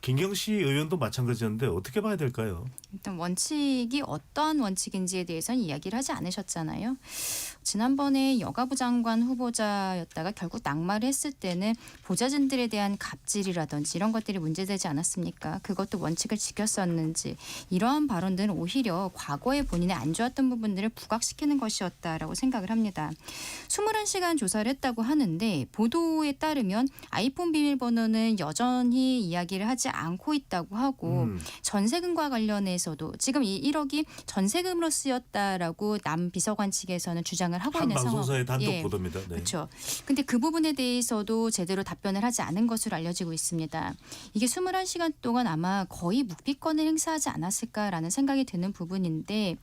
김경시 의원도 마찬가지였는데 어떻게 봐야 될까요? 일단 원칙이 어떠한 원칙인지에 대해서는 이야기를 하지 않으셨잖아요. 지난번에 여가부 장관 후보자였다가 결국 낙마를 했을 때는 보좌진들에 대한 갑질이라든지 이런 것들이 문제되지 않았습니까? 그것도 원칙을 지켰었는지 이러한 발언들은 오히려 과거에 본인의 안 좋았던 부분들을 부각시키는 것이었다라고 생각을 합니다. 21시간 조사를 했다고 하는데 보도에 따르면 아이폰 비밀번호는 여전히 이야기를 하지 않고 있다고 하고 전세금과 관련해서도 지금 이 1억이 전세금으로 쓰였다라고 남 비서관 측에서는 주장을 하고 한 있는 상황. 방송사의 단독 보도입니다. 네. 그렇죠. 근데 그 부분에 대해서도 제대로 답변을 하지 않은 것으로 알려지고 있습니다. 이게 21시간 동안 아마 거의 묵비권을 행사하지 않았을까라는 생각이 드는 부분인데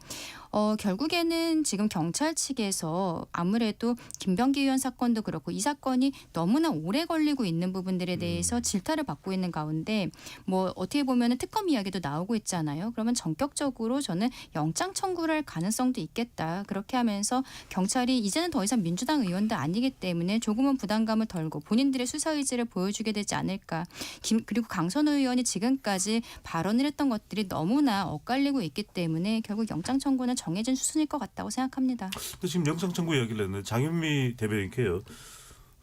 결국에는 지금 경찰 측에서 아무래도 김병기 의원 사건도 그렇고 이 사건이 너무나 오래 걸리고 있는 부분들에 대해서 질타를 받고 있는 가운데 뭐 어떻게 보면 특검 이야기도 나오고 있잖아요. 그러면 전격적으로 저는 영장 청구를 할 가능성도 있겠다. 그렇게 하면서 경찰이 이제는 더 이상 민주당 의원도 아니기 때문에 조금은 부담감을 덜고 본인들의 수사 의지를 보여주게 되지 않을까. 그리고 강선우 의원이 지금까지 발언을 했던 것들이 너무나 엇갈리고 있기 때문에 결국 영장 청구는 정해진 수순일 것 같다고 생각합니다. 근데 지금 영장 청구 이야기를 했는데 장윤미 대변인께요.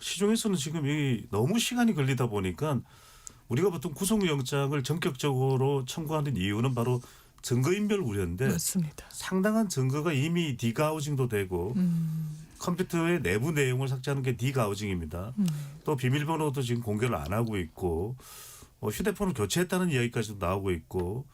시중에서는 지금 이 너무 시간이 걸리다 보니까 우리가 보통 구속영장을 전격적으로 청구하는 이유는 바로 증거인멸 우려인데 맞습니다. 상당한 증거가 이미 디가우징도 되고 컴퓨터의 내부 내용을 삭제하는 게 디가우징입니다. 또 비밀번호도 지금 공개를 안 하고 있고 휴대폰을 교체했다는 이야기까지도 나오고 있고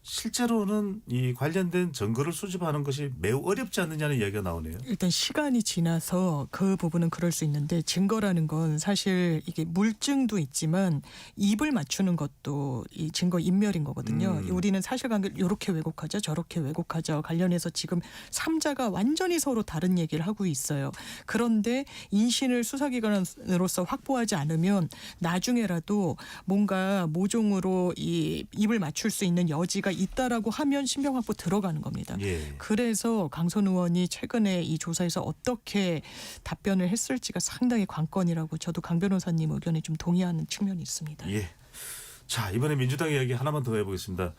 실제로는 이 관련된 증거를 수집하는 것이 매우 어렵지 않느냐는 이야기가 나오네요. 일단 시간이 지나서 그 부분은 그럴 수 있는데 증거라는 건 사실 이게 물증도 있지만 입을 맞추는 것도 이 증거 인멸인 거거든요. 우리는 사실관계를 이렇게 왜곡하자 저렇게 왜곡하자 관련해서 지금 3자가 완전히 서로 다른 얘기를 하고 있어요. 그런데 인신을 수사기관으로서 확보하지 않으면 나중에라도 뭔가 모종으로 이 입을 맞출 수 있는 여지가 있다라고 하면 신병 확보 들어가는 겁니다. 예. 그래서 강선 의원이 최근에 이 조사에서 어떻게 답변을 했을지가 상당히 관건이라고 저도 강 변호사님 의견에 좀 동의하는 측면이 있습니다. 예. 자, 이번에 민주당 이야기 하나만 더 해보겠습니다.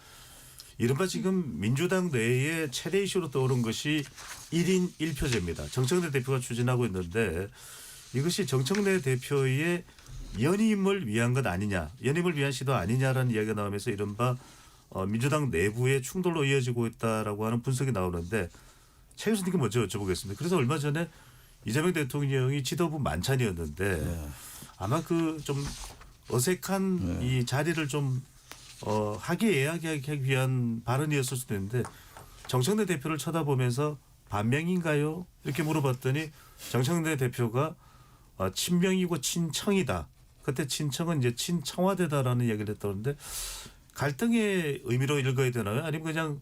이른바 지금 민주당 내에 최대 이슈로 떠오른 것이 1인 1표제입니다. 정청래 대표가 추진하고 있는데 이것이 정청래 대표의 연임을 위한 것 아니냐, 연임을 위한 시도 아니냐라는 이야기가 나오면서 이른바 민주당 내부의 충돌로 이어지고 있다라고 하는 분석이 나오는데 최 교수님께 먼저 여쭤보겠습니다. 그래서 얼마 전에 이재명 대통령이 지도부 만찬이었는데 아마 그 좀 어색한 이 자리를 좀 화기애애하게 위한 발언이었을 수도 있는데 정청래 대표를 쳐다보면서 반명인가요? 이렇게 물어봤더니 정청래 대표가 친명이고 친청이다. 그때 친청은 이제 친청와대다라는 이야기를 했다는데 갈등의 의미로 읽어야 되나요? 아니면 그냥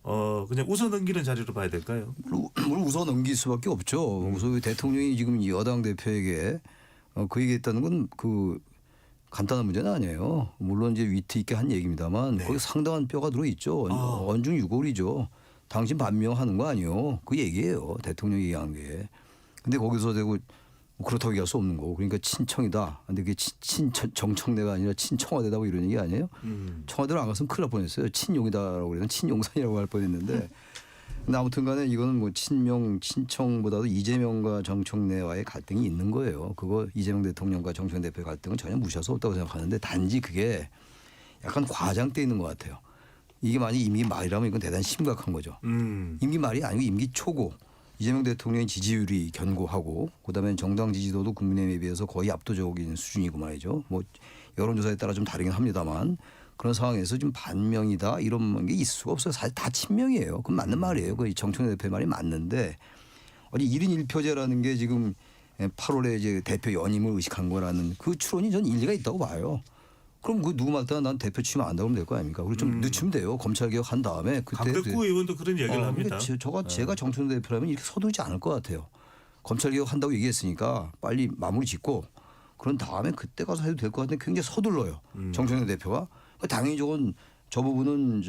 웃어 넘기는 자리로 봐야 될까요? 물 웃어 넘길 수밖에 없죠. 그래서 대통령이 지금 여당 대표에게 그 얘기했다는 건 그 간단한 문제는 아니에요. 물론 이제 위트 있게 한 얘기입니다만 거기 상당한 뼈가 들어 있죠. 언중유골이죠. 당신 반명하는 거 아니요. 그 얘기예요. 대통령이 얘기한 게. 근데 거기서 대고 그렇다고 얘기할 수 없는 거고. 그러니까 친청이다. 근데 그게 정청래가 아니라 친청와대다고 이런 얘기 아니에요? 청와대로 안 갔으면 큰일 날 뻔했어요. 친용이다라고 그래서 친용산이라고 할 뻔했는데. 근데 아무튼 간에 이거는 뭐 친명, 친청보다도 이재명과 정청래와의 갈등이 있는 거예요. 그거 이재명 대통령과 정청래 대표의 갈등은 전혀 무시할 수 없다고 생각하는데 단지 그게 약간 과장돼 있는 것 같아요. 이게 만약 임기 말이라면 이건 대단히 심각한 거죠. 임기 말이 아니고 임기 초고. 이재명 대통령의 지지율이 견고하고 그다음에 정당 지지도도 국민의힘에 비해서 거의 압도적인 수준이고 말이죠. 뭐 여론조사에 따라 좀 다르긴 합니다만 그런 상황에서 좀 반명이다 이런 게 있을 수가 없어요. 사실 다 친명이에요. 그건 맞는 말이에요. 그 정청래 대표의 말이 맞는데 아니 1인 1표제라는 게 지금 8월에 이제 대표 연임을 의식한 거라는 그 추론이 전 일리가 있다고 봐요. 그럼 그 누구 말따나 난 대표 취임 안 한다고 하면 될 거 아닙니까? 그리고 좀 늦추면 돼요. 검찰 개혁한 다음에 그때 강백구 의원도 그런 이야기를 합니다. 제가 정청래 대표라면 이렇게 서두르지 않을 것 같아요. 검찰 개혁한다고 얘기했으니까 빨리 마무리 짓고 그런 다음에 그때 가서 해도 될 것 같은데 굉장히 서둘러요. 정청래 대표가. 당연히 저 부분은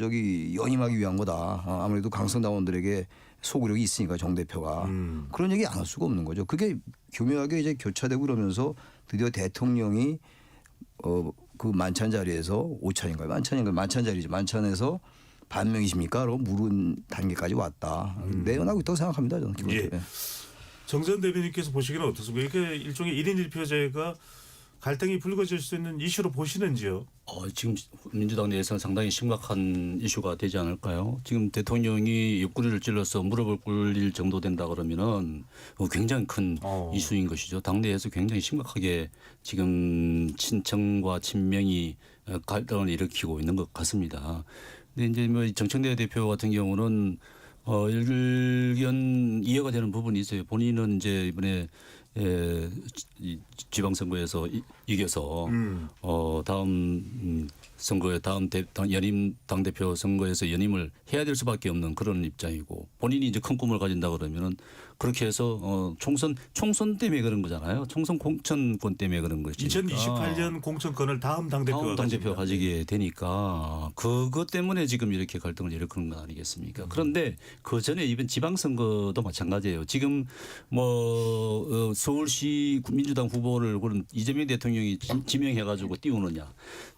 연임하기 위한 거다. 아무래도 강성당원들에게 소구력이 있으니까 정 대표가 그런 얘기 안 할 수가 없는 거죠. 그게 교묘하게 이제 교차되고 그러면서 드디어 대통령이 그 만찬 자리에서 오찬인가요? 만찬 자리죠. 만찬에서 반명이십니까? 라고 물은 단계까지 왔다. 내연하고 있다고 생각합니다. 저는. 예. 정전 대변인께서 보시기는 어떻습니까? 이게 일종의 1인 1표제가 갈등이 불거질 수 있는 이슈로 보시는지요? 지금 민주당 내에서는 상당히 심각한 이슈가 되지 않을까요? 지금 대통령이 옆구리를 찔러서 무릎을 꿇릴 정도 된다 그러면은 굉장히 큰 이슈인 것이죠. 당내에서 굉장히 심각하게 지금 친청과 친명이 갈등을 일으키고 있는 것 같습니다. 근데 이제 뭐 정청래 대표 같은 경우는 일견 이해가 되는 부분이 있어요. 본인은 이제 이번에 이 지방선거에서 이겨서 다음 선거에 다음 연임 당대표 선거에서 연임을 해야 될 수밖에 없는 그런 입장이고 본인이 이제 큰 꿈을 가진다 그러면은 그렇게 해서 총선 때문에 그런 거잖아요. 총선 공천권 때문에 그런 것이니까. 2028년 공천권을 다음 당대표가 가지게 되니까 그것 때문에 지금 이렇게 갈등을 일으키는 건 아니겠습니까? 그런데 그 전에 이번 지방선거도 마찬가지예요. 지금 뭐 서울시 민주당 후보를 그런 이재명 대통령이 지명해가지고 띄우느냐.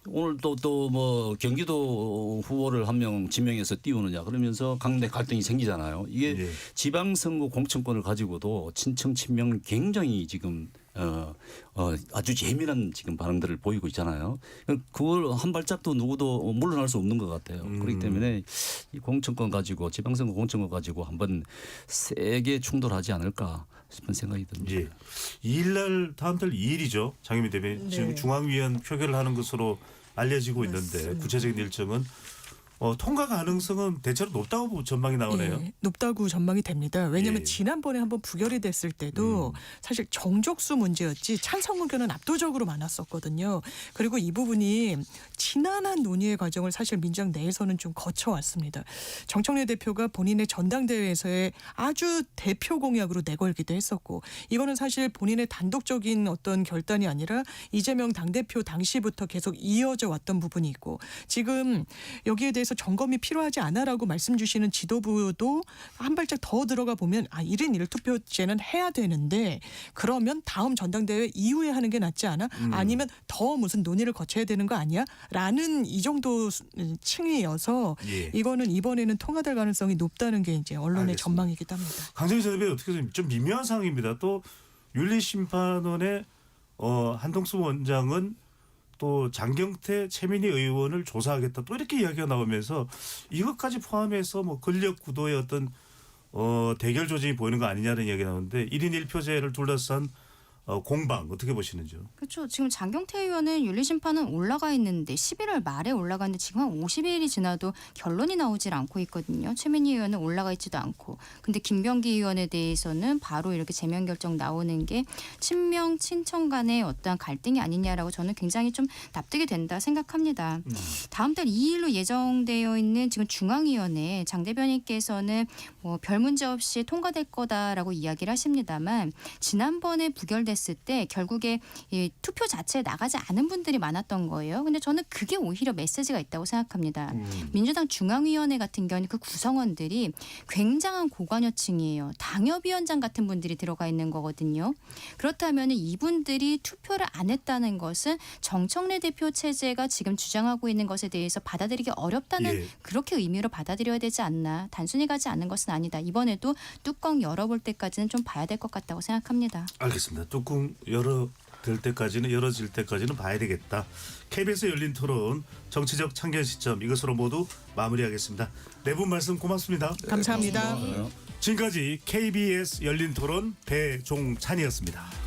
오늘 또 뭐 경기도 후보를 한 명 지명해서 띄우느냐 그러면서 강내 갈등이 생기잖아요. 이게 지방선거 공천권을 가지고도 친청 친명은 굉장히 지금 아주 예민한 지금 반응들을 보이고 있잖아요. 그걸 한 발짝도 누구도 물러날 수 없는 것 같아요. 그렇기 때문에 이 공천권 가지고 지방선거 공천권 가지고 한번 세게 충돌하지 않을까 싶은 생각이 듭니다. 예. 2일날 다음 달 2일이죠. 장혜미 대변인 네. 지금 중앙위원 표결을 하는 것으로 알려지고 있는데 맞습니다. 구체적인 일정은 통과 가능성은 대체로 높다고 전망이 나오네요. 예, 높다고 전망이 됩니다. 왜냐하면 예. 지난번에 한번 부결이 됐을 때도 사실 정족수 문제였지 찬성 의견은 압도적으로 많았었거든요. 그리고 이 부분이 지난한 논의의 과정을 사실 민주당 내에서는 좀 거쳐왔습니다. 정청래 대표가 본인의 전당대회에서의 아주 대표 공약으로 내걸기도 했었고 이거는 사실 본인의 단독적인 어떤 결단이 아니라 이재명 당대표 당시부터 계속 이어져 왔던 부분이 있고 지금 여기에 대해서 점검이 필요하지 않아라고 말씀 주시는 지도부도 한 발짝 더 들어가 보면 1인 1투표제는 해야 되는데 그러면 다음 전당대회 이후에 하는 게 낫지 않아? 아니면 더 무슨 논의를 거쳐야 되는 거 아니야? 라는 이 정도 층이어서 이거는 이번에는 통과될 가능성이 높다는 게 이제 언론의 알겠습니다. 전망이기도 합니다. 강정희 전 대표 어떻게 좀 미묘한 상황입니다. 또 윤리심판원의 한동수 원장은 또 장경태 최민희 의원을 조사하겠다 또 이렇게 이야기가 나오면서 이것까지 포함해서 뭐 권력 구도의 어떤 대결 조짐이 보이는 거 아니냐는 이야기가 나오는데 1인 1표제를 둘러싼 공방 어떻게 보시는지요? 그렇죠. 지금 장경태 의원은 윤리심판은 올라가 있는데 11월 말에 올라갔는데 지금 한 50일이 지나도 결론이 나오질 않고 있거든요. 최민희 의원은 올라가 있지도 않고. 근데 김병기 의원에 대해서는 바로 이렇게 제명 결정 나오는 게 친명 친청 간의 어떠한 갈등이 아니냐라고 저는 굉장히 좀 납득이 된다 생각합니다. 다음 달 2일로 예정되어 있는 지금 중앙위원회 장 대변인께서는 뭐 별 문제 없이 통과될 거다라고 이야기를 하십니다만 지난번에 부결됐을 때 결국에 이 투표 자체에 나가지 않은 분들이 많았던 거예요. 근데 저는 그게 오히려 메시지가 있다고 생각합니다. 민주당 중앙위원회 같은 경우는 그 구성원들이 굉장한 고관여층이에요. 당협위원장 같은 분들이 들어가 있는 거거든요. 그렇다면 이분들이 투표를 안 했다는 것은 정청래 대표 체제가 지금 주장하고 있는 것에 대해서 받아들이기 어렵다는 그렇게 의미로 받아들여야 되지 않나. 단순히 가지 않는 것은 아니다. 이번에도 뚜껑 열어볼 때까지는 좀 봐야 될 것 같다고 생각합니다. 알겠습니다. 뚜껑 열어질 때까지는 봐야 되겠다. KBS 열린 토론 정치적 참견 시점 이것으로 모두 마무리하겠습니다. 네 분 말씀 고맙습니다. 감사합니다. 지금까지 KBS 열린 토론 배종찬이었습니다.